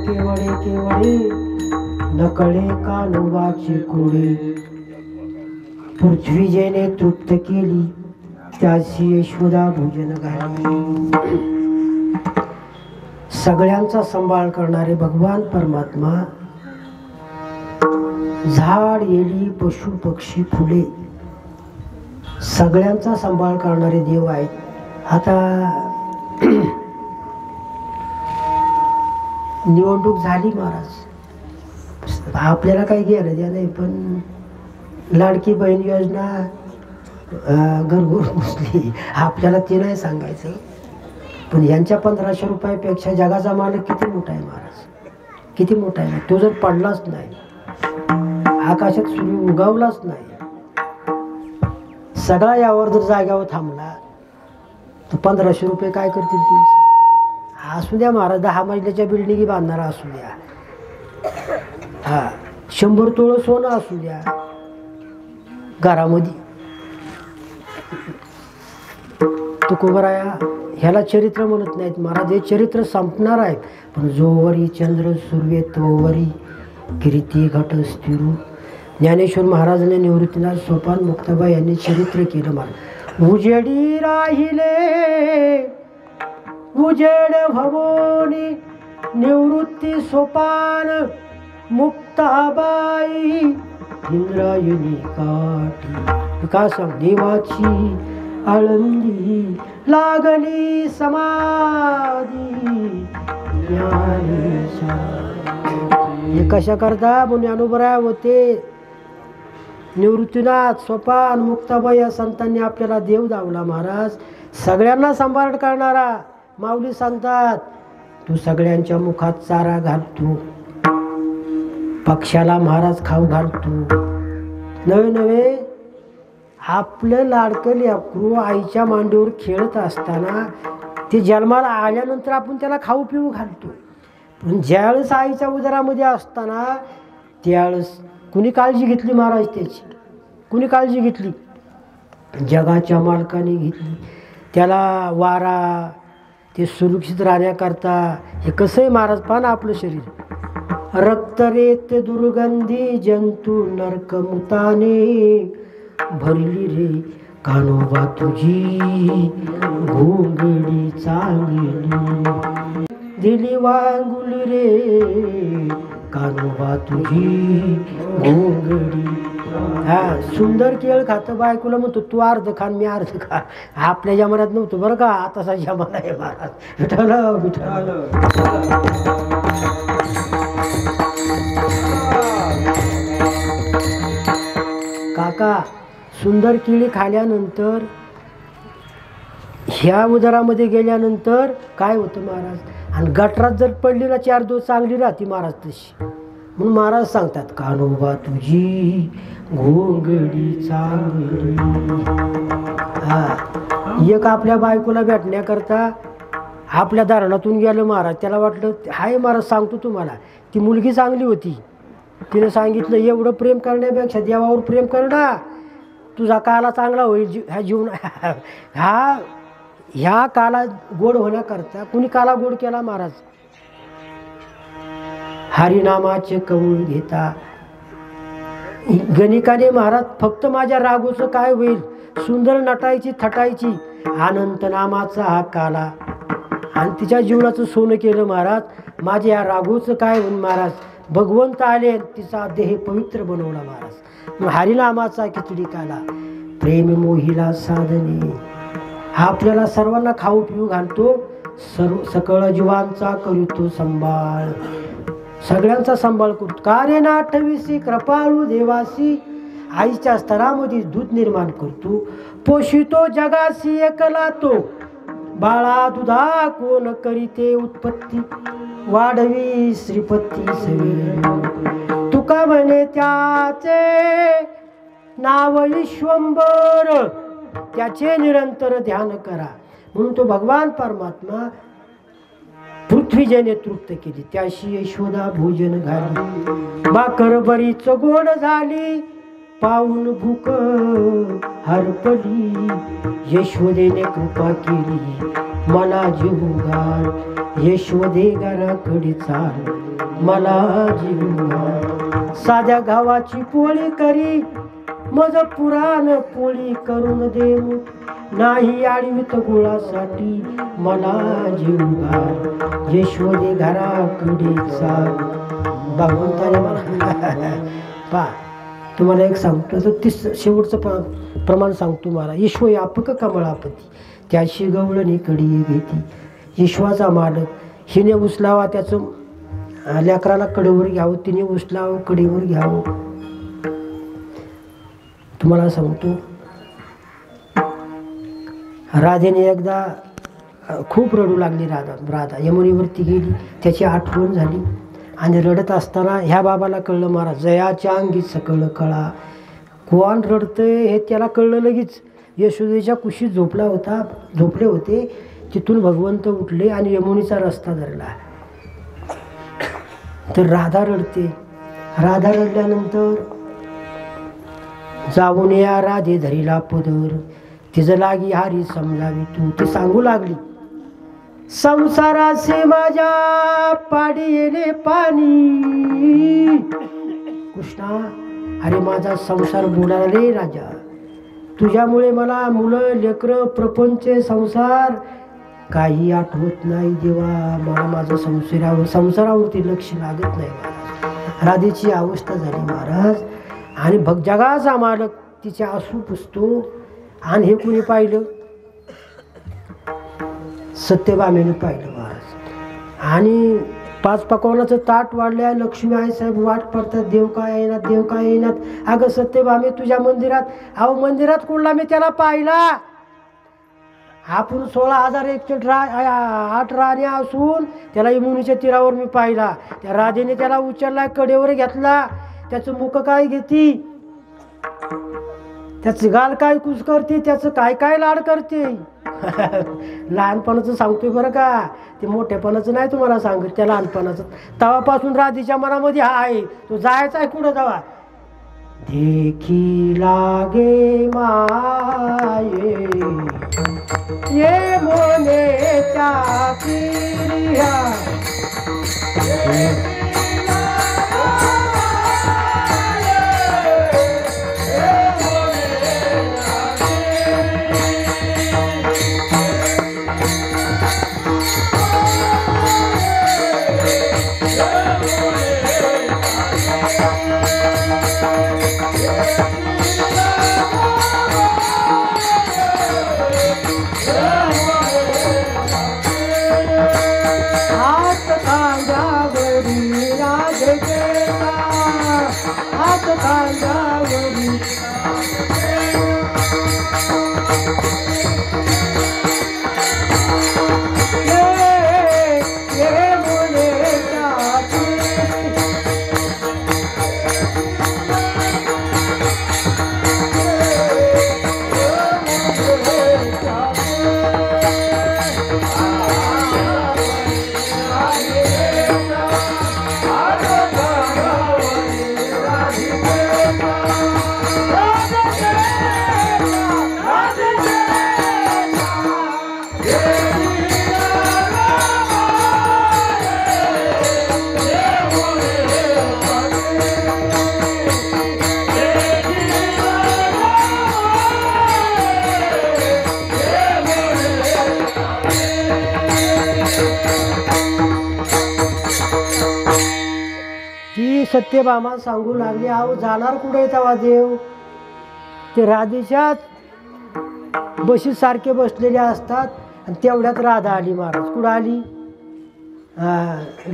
केवळे केवळे नकळे कानोबाची कोडे पृथ्वी जेने तृप्त केली त्याची यशोदा भोजन घाली. सगळ्यांचा सांभाळ करणारे भगवान परमात्मा झाड येली पशु पक्षी फुले सगळ्यांचा सांभाळ करणारे देव आहेत. आता निवडणूक झाली महाराज, आपल्याला काही घेणं द्या नाही, पण लाडकी बहीण योजना घरघर घुसली, आपल्याला ते नाही सांगायचं. पण यांच्या 1500 रुपयापेक्षा जगाचा मालक किती मोठा आहे महाराज, किती मोठा आहे. तो जर पडलाच नाही, आकाशात सूर्य उगवलाच नाही, सगळा यावर जर जाग्यावर थांबला तर 1500 रुपये काय करतील तुमचे? असू द्या महाराज, 10 मजल्याच्या बिल्डिंगी बांधणारा असू द्या, हा 100 तोळं सोनं असू द्या घरामध्ये, तुकोबराया ह्याला चरित्र म्हणत नाहीत महाराज. हे चरित्र संपणार आहे, पण जोवरी चंद्र सूर्य तोवरी कीर्ती घट स्थिरू. ज्ञानेश्वर महाराजांनी निवृत्तीनाथ सोपान मुक्ताबाई यांनी चरित्र केलं महाराज. उजेडी राहिले उजेड भवोनी निवृत्ती सोपान मुक्ताबाई इंद्रायणी काठी. का सांग देवाची आळंदी लागली समाधी ज्ञानेशा. हे कशा करता ज्ञानोबराय होते. निवृत्तीनाथ सोपान मुक्ताबाई या संतांनी आपल्याला देव दावला महाराज. सगळ्यांना सांभाळ करणारा माऊली सांगतात, तू सगळ्यांच्या मुखात चारा घालतो, पक्षाला महाराज खाऊ घालतो. नवे नवे आपलं लाडकं लेकरू आईच्या मांडीवर खेळत असताना ते जन्माला आल्यानंतर आपण त्याला खाऊ पिऊ घालतो. पण ज्यावेळेस आईच्या उदरामध्ये असताना त्यावेळेस कुणी काळजी घेतली महाराज त्याची? कुणी काळजी घेतली? जगाच्या मालकाने घेतली. त्याला वारा ते सुरक्षित राहण्याकरता हे कसं आहे महाराज, पहा ना आपलं शरीर. रक्तरेत दुर्गंधी जंतू नरकमुताने भरली रे कानोबा तुझी घोंगडी चांगली. दिली वांगुली रे कानोबा तुझी घोंगडी. हा सुंदर केळ खातं बायकोला म्हणतो तू अर्ध खा मी अर्ध खा. आपल्या जमान्यात नव्हतं बरं का, आताचा जमाना आहे महाराज. विठ्ठल विठ्ठल. काका सुंदर केळी खाल्यानंतर ह्या उदरामध्ये गेल्यानंतर काय होतं महाराज, आणि गटरात जर पडली ना 4 दिवस चांगली राहते महाराज तशी. म्हणून महाराज सांगतात कानोबा तुझी घोंगडी चांगली. हा एक आपल्या बायकोला भेटण्याकरता आपल्या दारणातून गेलं महाराज. त्याला वाटलं हाय महाराज सांगतो तुम्हाला, ती मुलगी चांगली होती. तिने सांगितलं एवढं प्रेम करण्यापेक्षा देवावर प्रेम कर ना, तुझा काला चांगला होईल. ह्या जीवन ह्या काला गोड होण्याकरता कुणी काला गोड केला महाराज. हरिनामाचे कवळ घेता गणिकाने महाराज फक्त माझ्या रागोचं काय होईल, सुंदर नटायची थटायची अनंत नामाचा हा काला, आणि तिच्या जीवनाचं सोनं केलं महाराज. माझ्या या रागोचं काय होईल महाराज, भगवंत आले तिचा देह पवित्र बनवला महाराज. हरिनामाचा खिचडी काला प्रेम मोहिला साधने. हा आपल्याला सर्वांना खाऊ पिऊ घालतो, सर्व सकळ जीवांचा करीतो संभाळ, सगळ्यांचा सांभाळ करतो. कार्य ना 28 कृपाळू देवासी आईच्या स्तरामध्ये दूध निर्माण करतो. पोषितो जगासी एकला तो, बाळा दुधा कोण करीते उत्पत्ती, वाढवी श्रीपती सवे. तुका म्हणे त्याचे नाव ईश्वंबर, त्याचे निरंतर ध्यान करा. म्हणून तो भगवान परमात्मा पृथ्वीजने तृप्त केली, त्याशी यशोदा भोजन घाली. बाकर बरीच गोड झाली, पाऊन भूक हरपली. यशोदेने कृपा केली, मला जीव घाल. यशोदे घराकडे चाल, मला जीव घाल. साध्या गावाची पोळी करी, मज पुराण पोळी करून देऊ. नाही आडवीत गुळासाठी, मला जीव घाल. यशोदे घराकडे चाल. भगवंताने मला पा तुम्हाला एक सांगतो, तर शेवटचं प्रमाण सांगतो मला. ईश्व यापक कमळापती, त्याशी गवळणी कडी घेती. ईश्वाचा मालक, हिने उचलावा त्याचं लेकराला कडेवर घ्यावं, तिने उचलावं कडेवर घ्यावं. तुम्हाला सांगतो, राधेने एकदा खूप रडू लागली. राधा यमुनेवरती गेली, त्याची आठवण झाली आणि रडत असताना ह्या बाबाला कळलं, महाराज जयाच्या अंगी सकळ कळा. कोण रडतंय हे त्याला कळलं लगेच. यशोदेच्या कुशीत झोपले होते. तिथून भगवंत उठले आणि यमुनेचा रस्ता धरला. तर राधा रडते. राधा रडल्यानंतर जाऊन या राधे धरीला पदर, तिचं लागी हारी समजावी तू. ती सांगू लागली, संसाराचे माझ्या पाडी येणे पाणी. कृष्णा, अरे माझा संसार बुडाला रे राजा. तुझ्यामुळे मला मुलं लेकरं प्रपंच संसार काही आठवत नाही देवा. मला माझं संसारावरती लक्ष लागत नाही महाराज. राधेची अवस्था झाली महाराज. आणि जगाचा मालक तिचे आसू पुसतो. आणि हे कुणी पाहिलं? सत्यभामेने पाहिलं महाराज. आणि 5 पकवानाचं ताट वाढलंय. लक्ष्मी आई साहेब वाट पडतात, देव काय येणार, देव काय येणार. अगं सत्यभामे तुझ्या मंदिरात, अहो मंदिरात कोणला मी त्याला पाहिला. आपण 16,008 राण्या असून त्याला यमुनेच्या तीरावर मी पाहिला. त्या राधेने त्याला उचलला, कडेवर घेतला. त्याचं मुख काय घेती, त्याचं गाल काय कुस करते, त्याचं काय काय लाड करते. लहानपणाचं सांगतोय बरं का, ते मोठेपणाचं नाही तुम्हाला सांगत. त्या लहानपणाचं तेव्हापासून राधेच्या मनामध्ये हा आहे. तो जायचा आहे कुठं तेव्हा. देखी लागे माये ये मोनेच्या पिरिया. सत्यभामा सांगू लागली, अहो जाणार कुठे तेव्हा देव. ते राधेच्याच बशीत सारखे बसलेले असतात. आणि तेवढ्यात राधा आली महाराज. कुठं आली?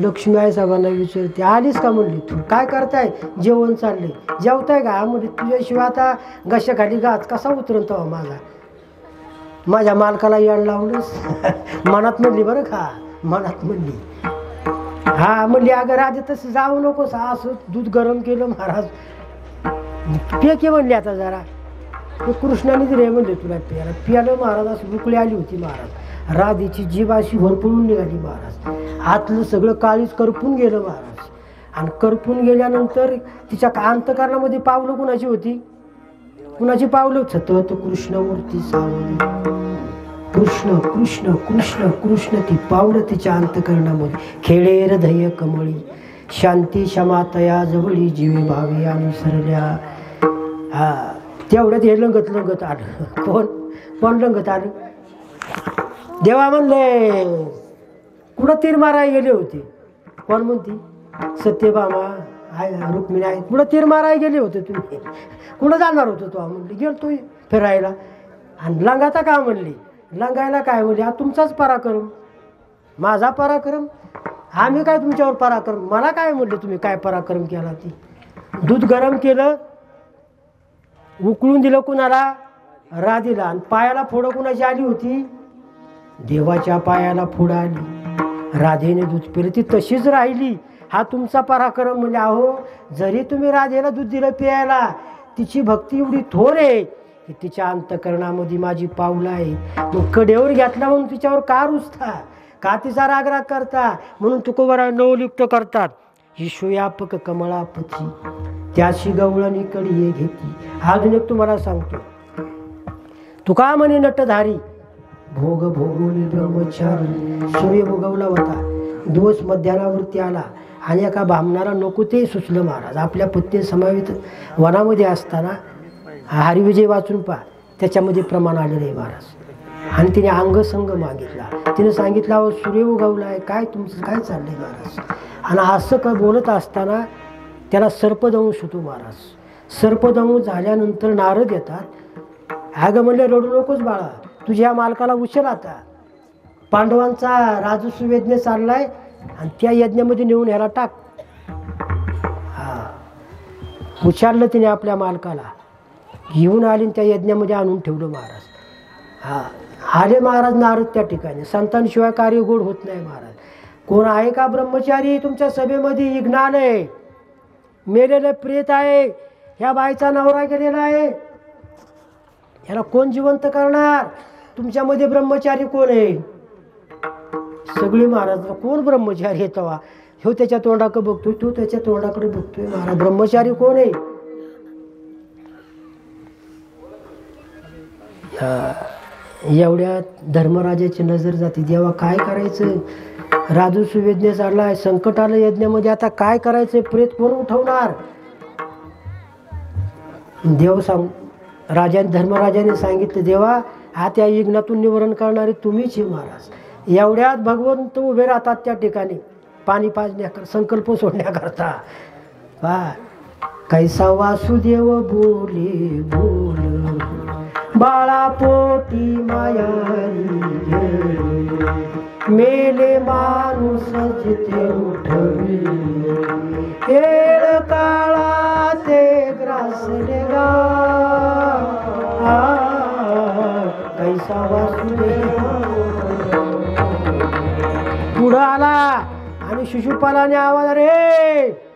लक्ष्मी आई साहेबांना विचारते, आलीस का म्हणली. तू काय करताय? जेवण चाललंय. जेवताय का? म्हणजे तुझ्याशिवाय आता घशाखाली घात कसा उतरून तेव्हा माझ्या मालकाला येण लावलंस. मनात म्हणली बरं का, मनात म्हणली. हा म्हणली, अगं राधे तसं जाऊ नकोस. असं दूध गरम केलं महाराज. फेके म्हणली आता जरा. ते कृष्णाने दिले म्हणजे तुला प्यायला. प्यालं महाराज, असं उकळी आली होती महाराज. राधेची जीभ अशी भरपूरून निघाली महाराज. आतलं सगळं काळीच करपून गेलं महाराज. आणि करपून गेल्यानंतर तिच्या अंतःकरणामध्ये पावलं कुणाची होती? कुणाची पावलं? सतत कृष्णमूर्ती सावली. कृष्ण कृष्ण कृष्ण कृष्ण ती पावलं तिच्या अंतःकरणामध्ये. खेळे हृदय कमळी, शांती क्षमा तया जवळी, जीवे भावे अनुसरल्या. हा, तेवढ्यात हे लंगत आलं. कोण लंगत आलं? देवा म्हणले कुठं तीर मारायला गेले होते? कोण म्हणती? सत्यभामा आहे, रुक्मिणी आहे. कुठं तीर मारायला गेले होते तुम्ही? कुठं जाणार होतो तो? म्हणली गेलतो फिरायला. आणि लंगाता का म्हणली? लंगायला काय म्हणली? हा तुमचाच पराक्रम, माझा पराक्रम. आम्ही काय तुमच्यावर पराक्रम? मला काय म्हणले तुम्ही काय पराक्रम केला? ती दूध गरम केलं, उकळून दिलं कुणाला? राधेला. आणि पायाला फोडं कुणाची आली होती? देवाच्या पायाला फोडं आली. राधेने दूध पिलं, ती तशीच राहिली. हा तुमचा पराक्रम. म्हणजे अहो, जरी तुम्ही राधेला दूध दिलं प्यायला, तिची भक्ती एवढी थोर आहे की तिच्या अंतःकरणामध्ये माझी पावलं आहे. मग कडेवर घेतला म्हणून तिच्यावर का रुसता? का तिचा रागराग करता? म्हणून तुकोबरा नवलिप्त करतात. ईश्वयापक कमळापची, त्याशी गवळणी कडी घेती. अजून एक तुम्हाला सांगतो. तुका म्हणे नटधारी, भोग भोगोली ब्रह्मचारी. सूर्य भोगवला होता, दिवस मध्यानावरती आला आणि एका भामणाला नको ते सुचलं महाराज. आपल्या पत्नी समावित वनामध्ये असताना हरिविजय वाचून पहा, त्याच्यामध्ये प्रमाण आलेलं आहे महाराज. आणि तिने अंगसंग मागितला. तिने सांगितलं अहो सूर्य उगवला आहे, काय तुमचं काय चाललंय महाराज? आणि असं का बोलत असताना त्याला सर्पदंश होतो महाराज. सर्पदंश झाल्यानंतर नारद येतात. अगं म्हणले रडू नकोस बाळा, तुझ्या मालकाला उचल. आता पांडवांचा राजस्व यज्ञ चाललाय आणि त्या यज्ञामध्ये नेऊन ह्याला टाक. हा, उचारलं तिने आपल्या मालकाला, घेऊन आली त्या यज्ञामध्ये आणून ठेवलं महाराज. हा, आले महाराज नारद त्या ठिकाणी. संतांशिवाय कार्य गोड होत नाही महाराज. कोण आहे का ब्रह्मचारी तुमच्या सभेमध्ये? इग्नान आहे, मेलेलं प्रेत आहे, ह्या बाईचा नवरा गेलेला आहे, ह्याला कोण जिवंत करणार? तुमच्यामध्ये ब्रह्मचारी कोण आहे? सगळे महाराज. कोण ब्रह्मचारी आहे? तेव्हा ह्यो त्याच्या तोंडाकडे बघतोय, तो त्याच्या तोंडाकडे बघतोय. महाराज ब्रह्मचारी कोण आहे? एवढ्या धर्मराजाची नजर जाते. देवा काय करायचं? राजस्व यज्ञ चाललाय, संकट आलं यज्ञामध्ये, आता काय करायचं? प्रेत कोण उठवणार? देव धर्मराजाने सांगितलं, देवा हा त्या यज्ञातून निवारण करणारे तुम्हीच हे महाराज. एवढ्यात भगवंत उभे राहतात त्या ठिकाणी पाणी पाजण्याकर संकल्प सोडण्याकरता. कैसा वासुदेव बोले बोल, बाळा पोटी मायारी मेले माणूस जिथे उठवी, येळ काळा ते ग्रासले गा. कैसा वासुदेव पुढं आला आणि शिशुपालाने आवाज, रे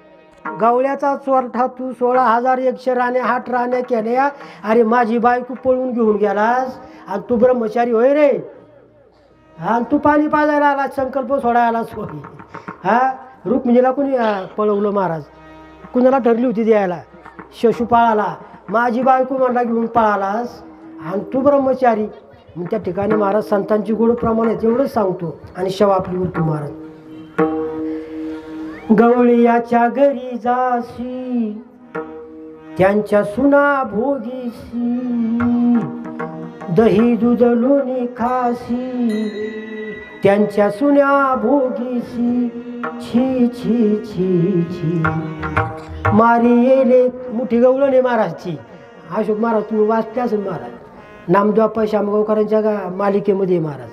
गवळ्याचा चोरठा तू 16,100 राण्या 8 राण्या केल्या. अरे माझी बायको पळून घेऊन गेलास आणि तू ब्रह्मचारी होय रे? हा, तू पाणी पाजायला आला, संकल्प सोडायला सोय. हा, रुक्मिणीला कोणी पळवलं महाराज? कुणाला ठरली होती द्यायला? शिशुपाळाला. माझी बायको म्हणला घेऊन पळालास आणि तू ब्रह्मचारी. मग त्या ठिकाणी महाराज संतांची गोड प्रमाण आहे एवढंच सांगतो. आणि शेवा आपली वृत्ती महाराज. गवळीयाच्या घरी जाशी, त्यांच्या सुना भोगीशी, दही दूध लोणी खाशी, त्यांच्या सुन्या भोगीशी. छी छी छी छी मारी येले. मोठी गवळणी महाराजची. अशोक महाराज तुम्ही वाचते असेल महाराज, नामदेव शामगावकरांच्या मालिकेमध्ये महाराज.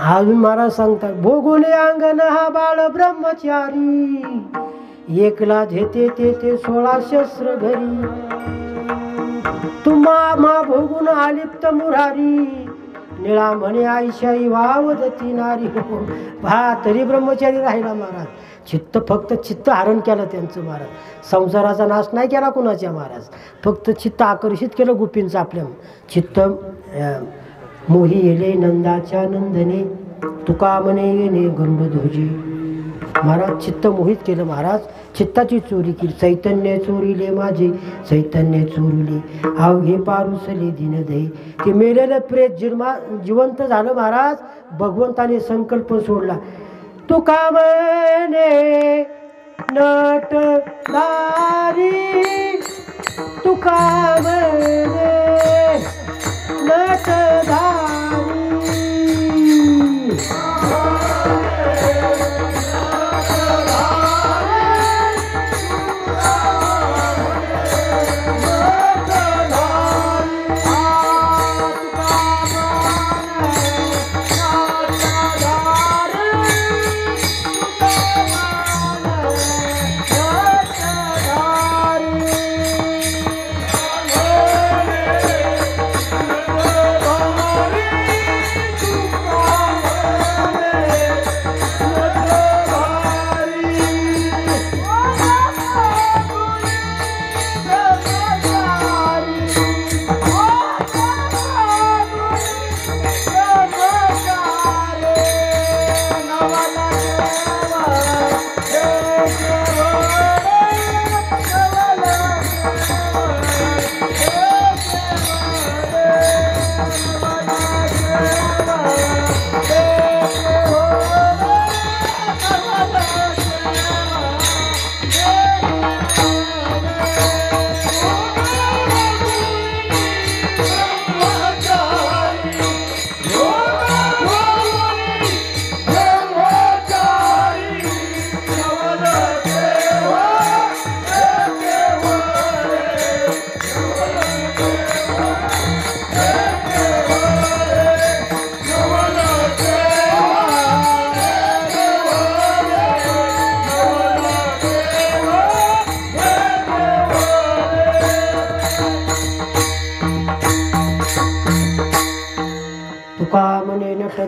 अजून महाराज सांगतात, भोगुले अंगण हा बाळ ब्रह्मचारी, एकला घेते ते 16 शस्त्र घरी. तुम्हा मा भोगून आलिप्त मुरारी, निळा म्हणे आईशाई वावदती नारी हो. पहा तरी ब्रह्मचारी राहिला महाराज. चित्त फक्त चित्त हरण केलं त्यांचं महाराज. संसाराचा नाश नाही केला कुणाच्या महाराज. फक्त चित्त आकर्षित केलं गोपींचं आपल्या. चित्त मोही येले नंदाच्या नंदने तुका म्हणे येणे गरुड ध्वजी. महाराज चित्त मोहित केलं महाराज. चित्ताची चोरी केली. चैतन्य चोरीले माझे चैतन्य चोरीले अवघे पारुसले दिनदय. ते मेलेलं प्रेत जिवंत झालं महाराज. भगवंताने संकल्प सोडला. तुका म्हणे नटदारी तुका म्हणे नटदारी.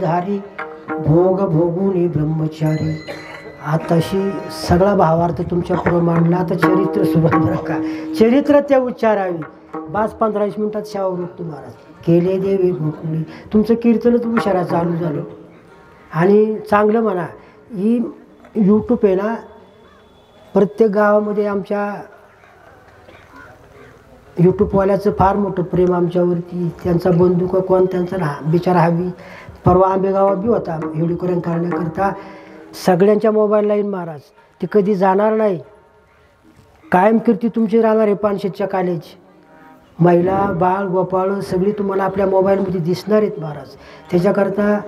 धारी भोग भोगुनी ब्रह्मचारी. आताशी सगळा भावार्थ तुमच्या पुढे मांडला. आता चरित्र सुरू बरं का. चरित्र त्या उच्चारावी. बास 15-20 मिनिटात शाव रोखतो महाराज. केले देवे गोकुळी. तुमचं कीर्तनच उशारा चालू झालं. आणि चांगलं म्हणा ही यूट्यूब आहे ना. प्रत्येक गावामध्ये आमच्या यूट्यूबवाल्याचं फार मोठं प्रेम आमच्यावरती. त्यांचा बंधू का कोण त्यांचा बिचारा हवी. परवा आंबेगावात बी होता हेडीकरण करण्याकरता. सगळ्यांच्या मोबाईलला येईन महाराज. ती कधी जाणार नाही. कायम कीर्ती तुमची राहणार आहे. पानशेतच्या कॉलेज महिला बाळ गोपाळ सगळी तुम्हाला आपल्या मोबाईलमध्ये दिसणार आहेत महाराज. त्याच्याकरता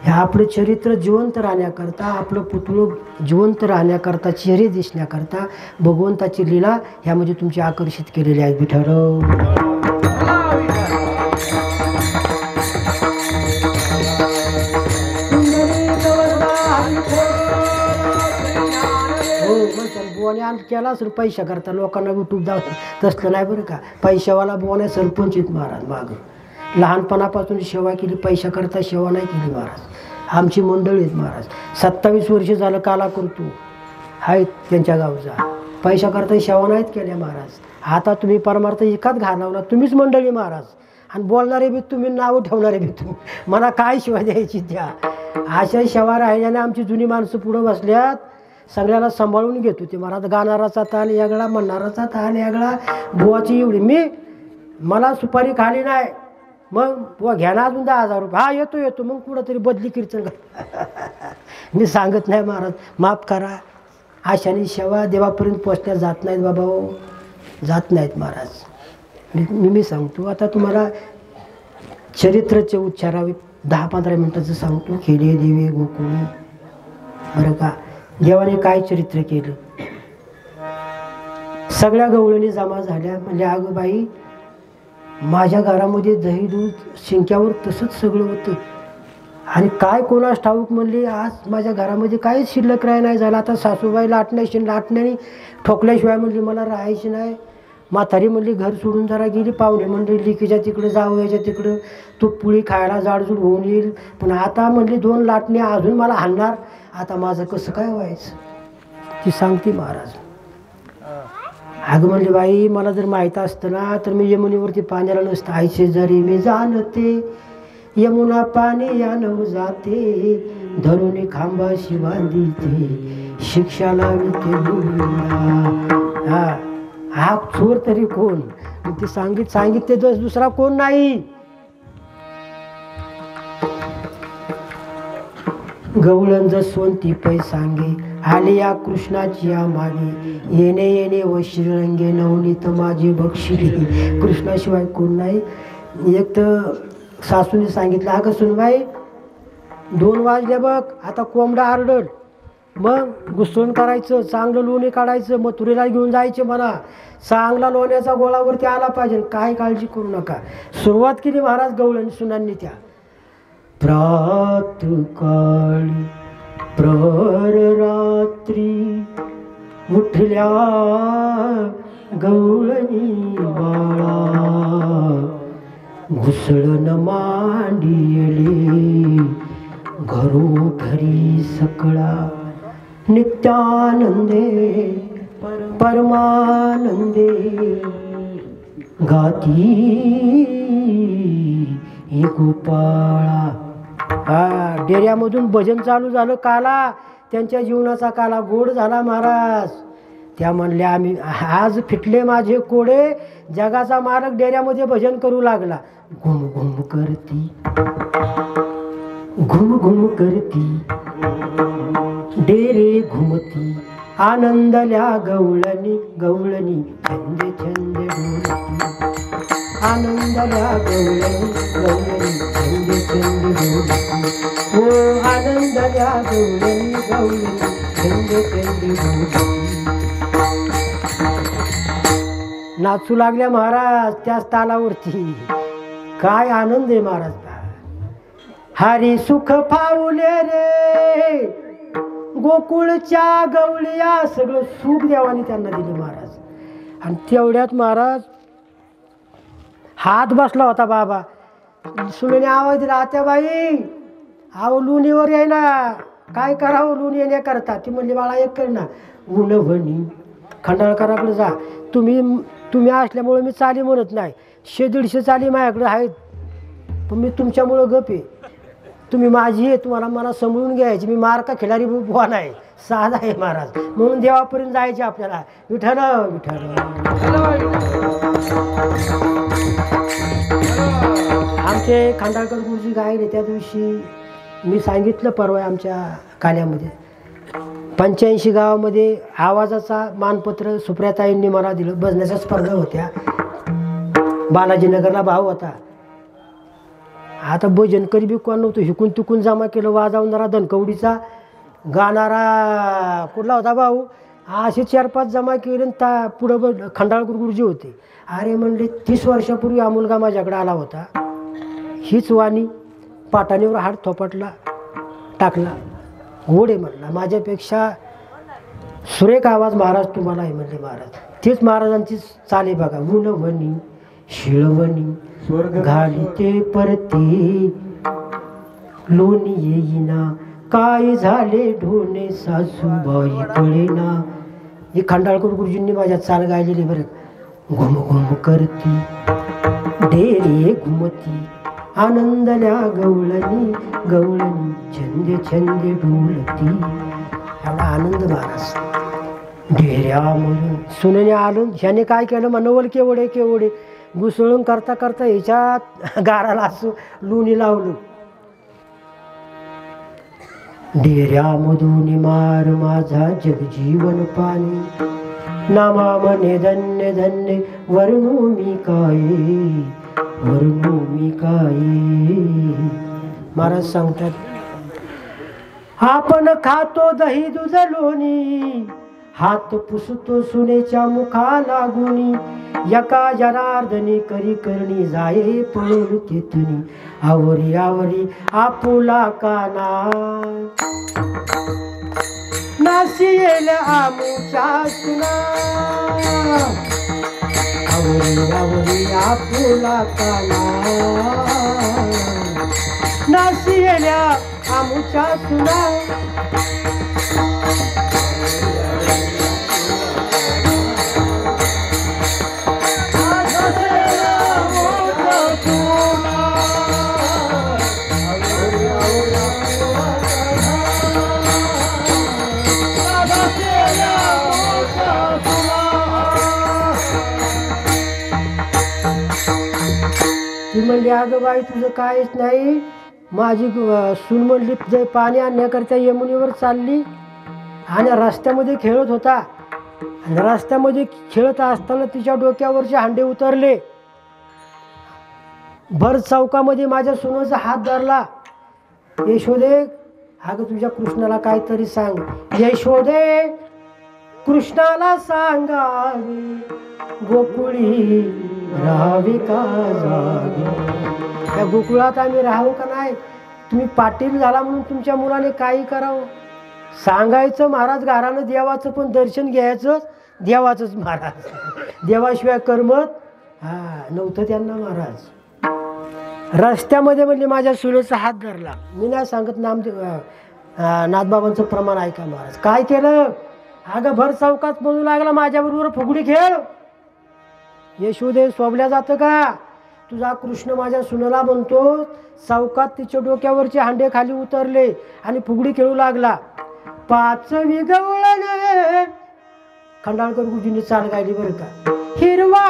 ह्या आपलं चरित्र जिवंत राहण्याकरता आपलं पुतळं जिवंत राहण्याकरता चेहरे दिसण्याकरता भगवंताची लीला ह्यामध्ये तुमची आकर्षित केलेली आहे. विठ्ठल बुवाने आम केला असेल पैसा करता लोकांना यूट्यूब दाव तसलं नाही बरं का. पैशावाला बुवाने सरपंच आहेत महाराज. मागं लहानपणापासून सेवा केली. पैसा करता सेवा नाही केली महाराज. आमची मंडळी आहेत महाराज. 27 वर्ष झालं काला करतो आहेत त्यांच्या गावचा. पैसा करता सेवा नाहीत केल्या महाराज. आता तुम्ही परमार्थ एकाच घालवला. तुम्हीच मंडळी महाराज. आणि बोलणारे बी तुम्ही, नावं ठेवणारे बी तुम्ही. मला काय सेवा द्यायची द्या. अशा सेवा राहिल्याने आमची जुनी माणसं पुढं बसल्यात. सगळ्याला सांभाळून घेत होते महाराज. गाणाराचा ताल यागळा, म्हणणाराचा ताल यागळा. बुवाची एवढी मला सुपारी खाली नाही. मग बुवा घ्या ना अजून 10,000 रुपये. हा येतो मग कुठं तरी बदली कीर्तन मी सांगत नाही महाराज. माफ करा. अशाने सेवा देवापर्यंत पोचल्या जात नाहीत बाबा हो. जात नाहीत महाराज. मी सांगतो आता तुम्हाला चरित्राचे उच्चारावे 10-15 मिनिटाचं सांगतो. खेडे देवे गोकुळी. बरं का. देवाने काय चरित्र केलं. सगळ्या गवळणी जमा झाल्या. म्हणजे अगं बाई माझ्या घरामध्ये दही दूध शिंक्यावर तसंच सगळं होतं. आणि काय कोणास ठाऊक म्हणली आज माझ्या घरामध्ये काहीच शिल्लक राह नाही झालं. आता सासूबाई लाटण्याने ठोकल्याशिवाय म्हणली मला राहायची नाही. म्हातारी म्हणली घर सोडून जरा गेली, पाहुणे म्हणली लिकीच्या तिकडं जाऊ, याच्या तिकडं तू पुळी खायला जाडजूड होऊन येईल, पण आता म्हणली 2 लाटणे अजून मला हाणणार, आता माझं कसं काय व्हायचं. ती सांगते महाराज. अगं म्हणली बाई मला जर माहीत असतं ना तर मी यमुनेवरती पाण्याला नसतं. आईचे जरी मी जाणते यमुना पाणी यानव जाते, धरून खांबाशी बांधीते शिक्षा लावते मुलीला. हा चोर तरी कोण. ते सांगितले दुसरा कोण नाही. गवळण जसवंती पै सांगे आले या कृष्णाची या मागे, येणे येणे व श्रीरंगे नवनीत माझी बक्षिली. कृष्णाशिवाय कोण नाही. एक तर सासूने सांगितलं अगं सुनबाई 2 वाजले बघ, आता कोंबडा आरडल, मग घुसवण करायचं, चांगलं लोणी काढायचं, मथुरेला घेऊन जायचे म्हणा, चांगला लोण्याचा गोळावरती आला पाहिजे, काय काळजी करू नका. सुरुवात केली महाराज गवळण सुनांनी. त्या प्रातकाळी प्रहर रात्री उठल्या गवळणी बाळा, घुसळण मांडियले घरोघरी सकळा, नित्यानंदे परमानंदे गाती गोपाळा. डेऱ्यामधून भजन चालू झालं. काला त्यांच्या जीवनाचा काला गोड झाला महाराज. त्या म्हणल्या आम्ही आज फिटले माझे कोडे. जगाचा मालक डेऱ्यामध्ये भजन करू लागला. घुम घुम करती घुम घुम करती डेरे घुमती, आनंदल्या गवळणी गवळणी छंदे छंदे डोलती, आनंदल्या गवळणी गवळणी छंदे छंदे डोलती, हो आनंदल्या गवळणी गवळणी छंदे छंदे डोलती. नाचू लागल्या महाराज त्याच तालावरती. काय आनंद आहे महाराज. हरी सुख पावले रे गोकुळच्या गवळिया. सगळं सुख देवाने त्यांना दिले महाराज. आणि तेवढ्यात महाराज हात बसला होता बाबा. सुनेने आवाज दिला आत्याबाई आव लुणीवर याय ना, काय करावं लुणी येण्याकरता. ती म्हणली बाळा एक कर ना, उन्हवणी खंडाळकराकडे जा. तुम्ही असल्यामुळे मी चाली म्हणत नाही. 100-150 चाली माझ्याकडे आहेत, पण मी तुमच्यामुळं गप आहे. तुम्ही माझी आहे, तुम्हाला मला समजून घ्यायची. मी मारका खिलारी बुवा नाही, साधा आहे महाराज. म्हणून देवापर्यंत जायचे आपल्याला. विठ्ठल विठ्ठल. आमचे खांडाळकर गुरुजी गायले त्या दिवशी. मी सांगितलं परवा आमच्या काल्यामध्ये 85 गावामध्ये आवाजाचा मानपत्र सुप्रियाताईंनी मला दिलं. बसण्याच्या स्पर्धा होत्या. बालाजीनगरला भाव होता. आता भजनकरी बी कोण नव्हतं. हिकून तिकून जमा केलं. वाजवणारा धनकवडीचा, गाणारा कुठला होता भाऊ. असे 4-5 जमा केले. पुढं खंडाळकर गुरुजी होते. अरे म्हणले 30 वर्षापूर्वी हा मुलगा माझ्याकडे आला होता. हीच वाणी पाटाणीवर हात थोपटला टाकला. घोडे म्हणला माझ्यापेक्षा सुरेख आवाज महाराज तुम्हाला आहे म्हणले महाराज. तेच महाराजांची चाले बघा. उन्हवणी शिळवणी स्वर्ग घाली ते परती, लोणी येईना काय झाले ढोणे सासूबाई कळेना. ही खंडाळकर गुरुजींनी माझ्या चाल गायलेली बरं. घुम घुम करती डेरे घुमती, आनंदल्या गवळणी गवळणी छंदे छंदे डोलती. एवढा आनंद महाराज. डेऱ्यामधून सुनेने आलं. ह्याने काय केलं मनोवल केवढे केवढे घुसळून करता करता ह्याच्यात गाराला असं लोणी लावलं. डेऱ्यामधून मार माझा जगजीवन पाणी, नामा मने धन्य धन्य वर्णू मी काय वर्णू मी काय. महाराज सांगतात आपण खातो दही दूध लोणी, हात पुसतो सुनेच्या मुखाला गुणी, एका जनार्दनी करी करणी जाये पळून तेथुनी, आवरी आवरी आपुला काना नासी येल आमुच्या सुना. यावरी यावरी आपुला काना नाशियल्या आमुच्या सुना ती म्हणली अगं बाई तुझं काहीच नाही माझी सून म्हणली जे पाणी आणण्याकरता यमुनेवर चालली आणि रस्त्यामध्ये खेळत होता आणि रस्त्यामध्ये खेळत असताना तिच्या डोक्यावरचे हांडे उतरले भर चौकामध्ये माझ्या सुनेचा हात धरला यशोदे अगं तुझ्या कृष्णाला काहीतरी सांग यशोदे कृष्णाला सांगावे गोकुळी राहावी का जावी त्या गोकुळात आम्ही राहू का नाही तुम्ही पाटील झाला म्हणून तुमच्या मुलाने काही करावं सांगायचं महाराज घरानं देवाचं पण दर्शन घ्यायचं देवाचंच महाराज देवाशिवाय करमत नव्हतं त्यांना महाराज रस्त्यामध्ये म्हणजे माझ्या सुनेचा हात धरला मी नाही सांगत नाथबाबांचं प्रमाण ऐका महाराज काय केलं अगं भर चौकात म्हणू लागला माझ्याबरोबर फुगडी खेळ यशोदे सोबल्या जातं का तुझा कृष्ण माझ्या सुनेला म्हणतो चौकात तिच्या डोक्यावरचे हांडे खाली उतरले आणि फुगडी खेळू लागला पाचवी गवळण खंडाळकर गुरुजींनी चाल गायली बरं का हिरवा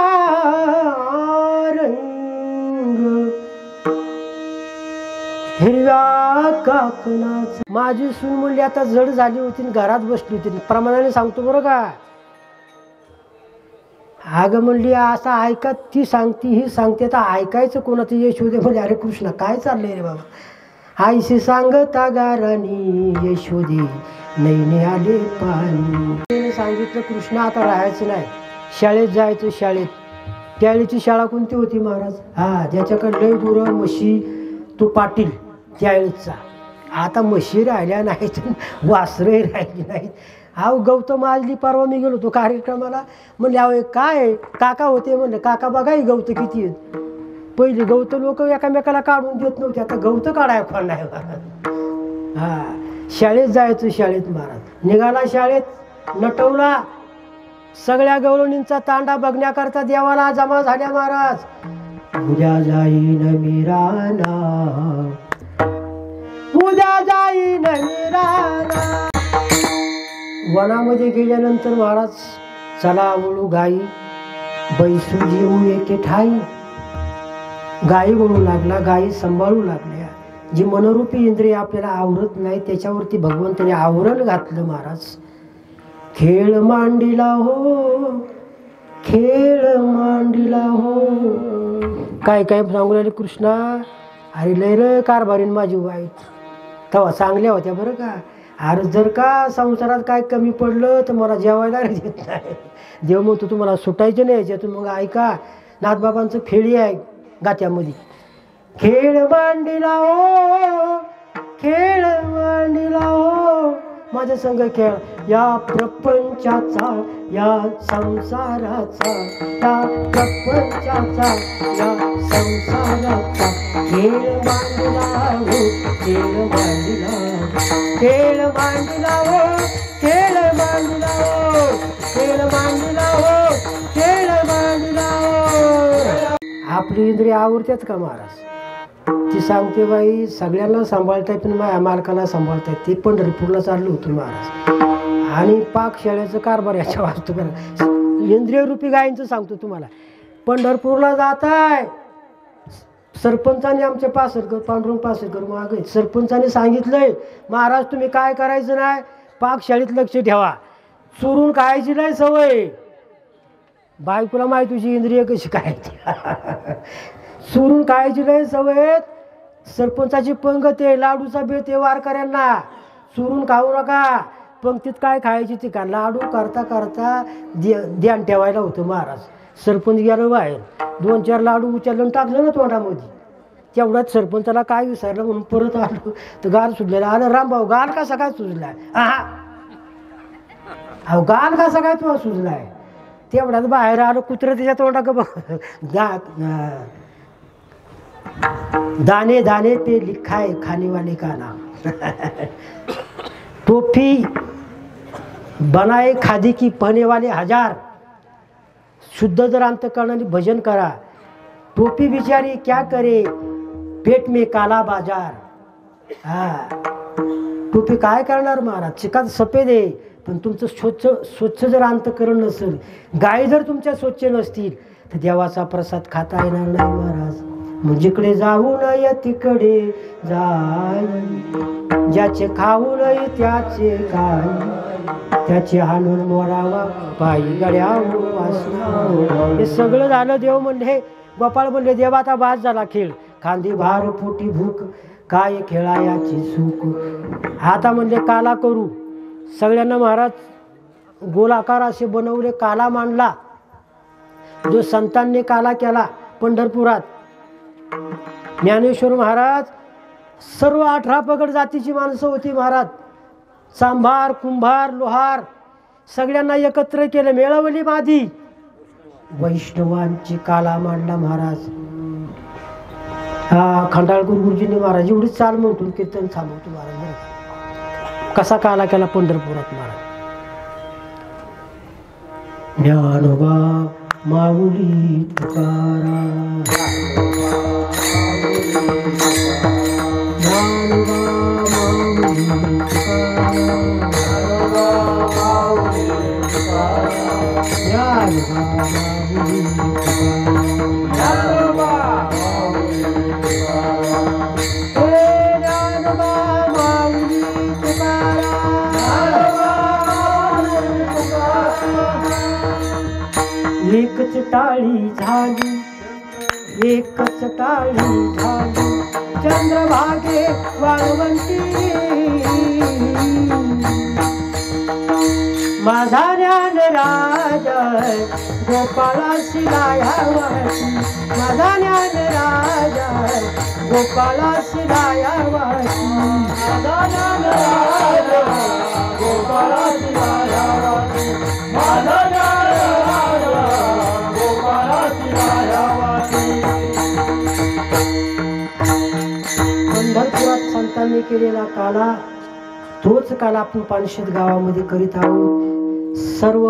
रंग हिरव्या काकणाचा माझी सून म्हणली आता जड झाली होती घरात बसली होती प्रमाणाने सांगतो बरं का अगं म्हणली असं ऐका ती सांगती ही सांगते तर ऐकायचं कोणाचं यशोदे म्हणजे अरे कृष्ण काय चाललंय रे बाबा आईशी सांगता गारानी यशोदे नैने आले पाणी सांगितलं कृष्ण आता राहायचं नाही शाळेत जायचं शाळेत त्यावेळीची शाळा कोणती होती महाराज ज्याच्याकडे लय गुरं म्हशी तो पाटील त्यावेळीचा आता म्हशी राहिल्या नाहीत वासरही राहिली नाहीत गौतम आजली परवा मी गेलो तो कार्यक्रमाला म्हणले अहो काय काका होते म्हणले काका बघा ही गवत किती आहेत पहिली गवत लोक एकामेकाला काढून देत नव्हते आता गवत काढाय कोण नाही महाराज शाळेत जायचं शाळेत महाराज निघाला शाळेत नटवला सगळ्या गवळणींचा तांडा बघण्याकरता देवाला जमा झाल्या महाराज उद्या जाईन मीराना उद्या जाईन मीराना वनामध्ये गेल्यानंतर महाराज चला वळू गाई बैसू जेऊ एके ठाई गाई वळू लागला गाई सांभाळू लागल्या जी मनोरूपी इंद्रिय आपल्याला आवरत नाही त्याच्यावरती भगवंताने आवरण घातलं महाराज खेळ मांडीला हो खेळ मांडीला हो काय काय सांगू लागले कृष्णा अरे लय रे कारभारीन माझी वाईट तेव्हा चांगल्या होत्या बरं का अरे जर का संसारात काय कमी पडलं तर मला जेवायला देत नाही देव म्हणतो तुम्हाला सुटायचं नाही याच्यातून मग ऐका नाथबाबांचं खेळी आहे गात्यामध्ये खेळ मांडीला हो खेळ मांडीला हो माझ्या संग खेळ या प्रपंचाचा या संसाराचा या प्रपंचाचा या संसाराचा खेळ मांडीला हो खेळ मांडीला खेळ मांडीला हो खेळ मांडीला हो खेळ मांडीला हो खेळ मांडीला हो आपली इंद्रिय आवडतात का महाराज ती सांगते बाई सगळ्यांना सांभाळता येत माझ्या मालकाला सांभाळता येत ते पंढरपूरला चाललो होतो महाराज आणि पाकशाळेचं कारभार याच्या वाचतो करा इंद्रिय रूपी गायींचं सांगतो तुम्हाला पंढरपूरला जात आहे सरपंचाने आमचे पासरकर पांडुरंग पासरकर मागे सरपंचाने सांगितलंय महाराज तुम्ही काय करायचं नाही पाकशाळेत लक्ष ठेवा चोरून खायची नाही सवय बायकोला माहिती तुझी इंद्रिय कशी काय चोरून खायची नाही सवय सरपंचाची पंगत आहे लाडूचा बेत आहे वारकऱ्यांना चोरून खाऊ नका पंक्तीत काय खायची ती का लाडू करता करता ध्यान ठेवायला होतं महाराज सरपंच गेलं बाहेर 2-4 लाडू उचलून टाकलं ना तोंडामध्ये तेवढ्यात सरपंचाला काय विचारलं म्हणून परत आलो तर गाल सुटलेला आलं रामभाऊ गाल कसा काय सुजलाय अहो गाल कसा काय तुला सुजलाय तेवढ्यात बाहेर आलं कुत्रं त्याच्या तोंडाक बघ दाने दाने पे लिखा है खाने वाले का नाम टोपी बनाए खादी की पहने वाले हजार शुद्ध जर अंतकरणाने भजन करा टोपी बिचारी क्या करे पेट में काला बाजार हा टोपी काय करणार महाराज चिकात सफेद आहे पण तुमचं स्वच्छ जर अंतकरण नसेल गाय जर तुमच्या स्वच्छ नसतील तर देवाचा प्रसाद खाता येणार नाही महाराज मग जिकडे जाऊ नये तिकडे जाय ज्याचे खाऊ नये त्याचे काय त्याचे हाणून मोरावा पायी गड्यावर वासना हे सगळं झालं देव म्हणले गोपाळ म्हणले देवा आता बास झाला खेळ खांदी भार पोटी भूक काय खेळायाची सुख आता म्हणले काला करू सगळ्यांना महाराज गोलाकार असे बनवले काला मांडला जो संतांनी काला केला पंढरपुरात ज्ञानेश्वर महाराज सर्व 18 पगड जातीची माणसं होती महाराज चांभार कुंभार लोहार सगळ्यांना एकत्र केलं मेळवली मादी वैष्णवांची काला मांडला महाराज हा खंडाळकर गुरुजींनी महाराज एवढीच चाल म्हणतो कीर्तन थांबवतो महाराज कसा काला केला पंढरपुरात महाराज ज्ञानोबा माऊली तुकाराम एकच टाळी झाली एकच टाळी झाली चंद्रभागे वाळवंटी माझा ज्ञान राजा गोपाळा शिलायावती माझा ज्ञान राजा गोपाळा शिलायावती माझा ज्ञान राजा गोपाळा शिलायावती माझा ज्ञान राजा गोपाळा शिलायावती पंढरपुरात संतांनी केलेला काला तोच काला आपण पानशेत गावामध्ये करीत आहोत सर्व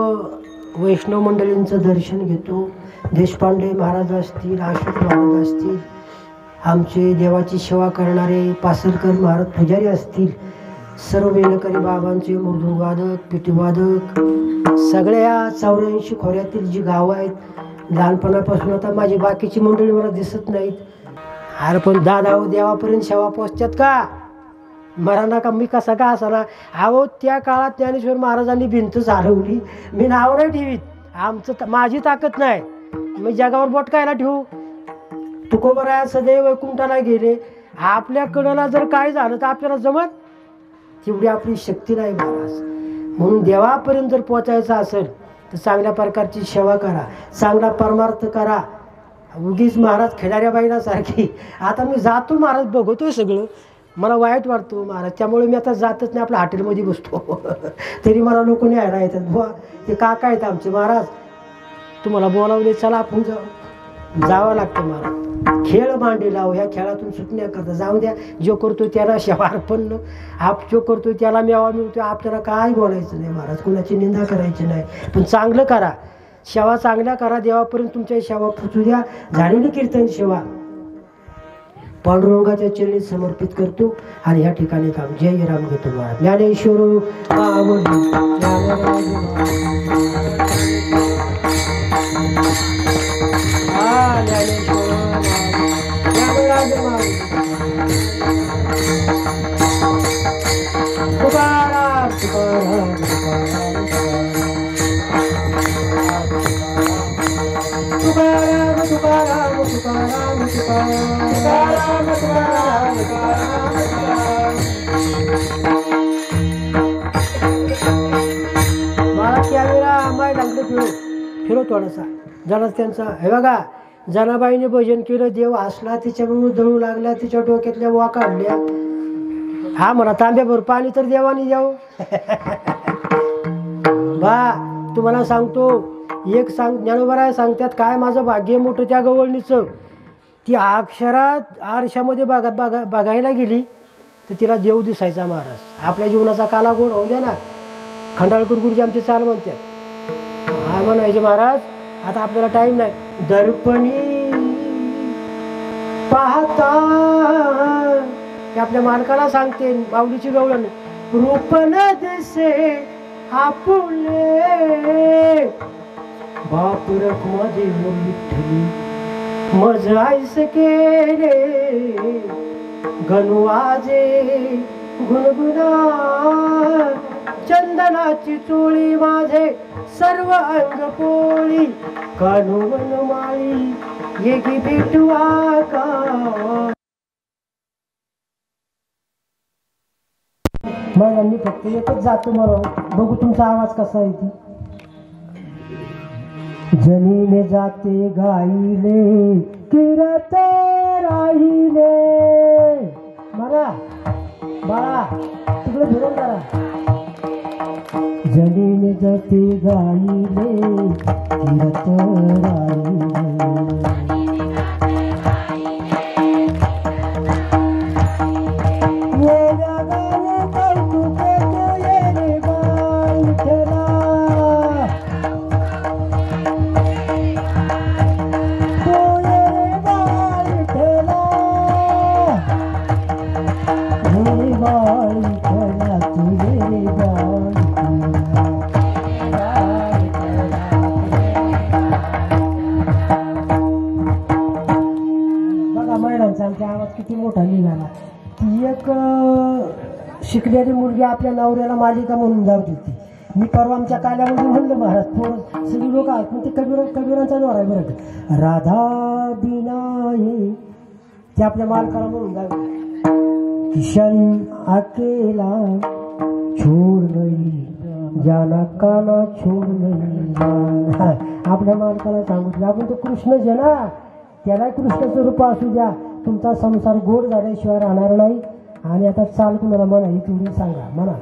वैष्णव मंडळींचं दर्शन घेतो देशपांडे महाराज असतील अशोक महाराज असतील आमचे देवाची सेवा करणारे पासरकर महाराज पुजारी असतील सर्व वेलकरी बाबांचे मृदुवादक पिटीवादक सगळ्या 84 खोऱ्यातील जी गावं आहेत लहानपणापासून आता माझी बाकीची मंडळी मला दिसत नाहीत अरे पण दादा देवापर्यंत सेवा पोचतात का मरा नका मी कसा का असा अहो त्या काळात ज्ञानेश्वर महाराजांनी भिंत चालवली मी नाव नाही ठेवीत आमचं माझी ताकद नाही मी जगावर बोट कायला ठेवू तुकोबराया सदैव वैकुंठाला गेले आपल्याकडला जर काय झालं तर आपल्याला जमत तेवढी आपली शक्ती नाही महाराज म्हणून देवापर्यंत जर पोचायचं असेल तर चांगल्या प्रकारची सेवा करा चांगला परमार्थ करा उगीच महाराज खेळाऱ्या बाईला सारखी आता मी जातो महाराज बघतोय सगळं मला वाईट वाटतो महाराज त्यामुळे मी आता जातच नाही आपल्या हॉटेलमध्ये बसतो तरी मला लोक न्यायला येतात बुवा ते काका आहेत आमचे महाराज तुम्हाला बोलावले चला आपण जावं लागतं महाराज खेळ मांडलेला हो ह्या खेळातून सुटण्या करता जाऊन द्या जो करतो त्याला सेवा अर्पण आप जो करतो त्याला मेवा मिळतो आपल्याला काय बोलायचं नाही महाराज कुणाची निंदा करायची नाही पण चांगलं करा सेवा चांगल्या करा देवापर्यंत तुमच्या सेवा पोचू द्या झालेली कीर्तन सेवा पांडुरंगाच्या चरणी समर्पित करतो आणि या ठिकाणी काम जय राम घेतो महाराज ज्ञानेश्वर मला कॅमेरा माय लागलं फिरो थोडासा जरा त्यांचा हे बघा जनाबाईने भजन केलं देव हसला तिच्याबरोबर दळू लागला तिच्या डोक्यातल्या वा काढल्या हा म्हणा तांब्याभर पाणी तर देवानी द्यावं बा तुम्हाला सांगतो एक ज्ञानोबराय सांगतात, काय माझं भाग्य मोठं त्या गवळणीचं. ती अक्षरात आरशामध्ये बघायला गेली तर तिला देव दिसायचा महाराज. आपल्या जीवनाचा काला गोड होऊ द्या ना. खंडाळकर गुरुजी आमचे चाल म्हणतात, हा म्हणायचे महाराज आता आपल्याला टाईम नाही. दर्पणी पाहता ते आपल्या मालकाला सांगते माऊलीची गवळण, रूपन दिसे आपुले बाप रखमध्ये विठ्ठली मज आईस केले गणवाजे गुणगुणा चंदनाची चोळी माझे सर्व अंग पोळी कानून माळी एकी भेटवा का. मग मी फक्त एकच जातो मला बघू तुमचा आवाज कसा आहे ती. जनीने जाते गाईले किरत राहिले. मला बाळा तिकडे फिरून करा. जनीने जाते गाईले किरत राहिले. किती मोठा निघाला. ती एक शिकलेली मुलगी आपल्या नवऱ्याला मालिका म्हणून जात होती. मी परवा आमच्या काल्यामध्ये म्हणलं महाराज थोडं सगळी लोक आहेत पण ते कबीरांचा जोर आहे बरं का. राधा बिनाई ते आपल्या मालकाला म्हणून जावे. किशन अकेला छोड गई जाना काना छोड गई. आपल्या मालकाला सांगितलं आपण तो कृष्ण जना त्याला कृष्णाचं रूप असू द्या. तुमचा संसार गोड झाल्याशिवाय राहणार नाही. आणि आता चाल कुणाला म्हणा ही तेवढी सांगा म्हणा.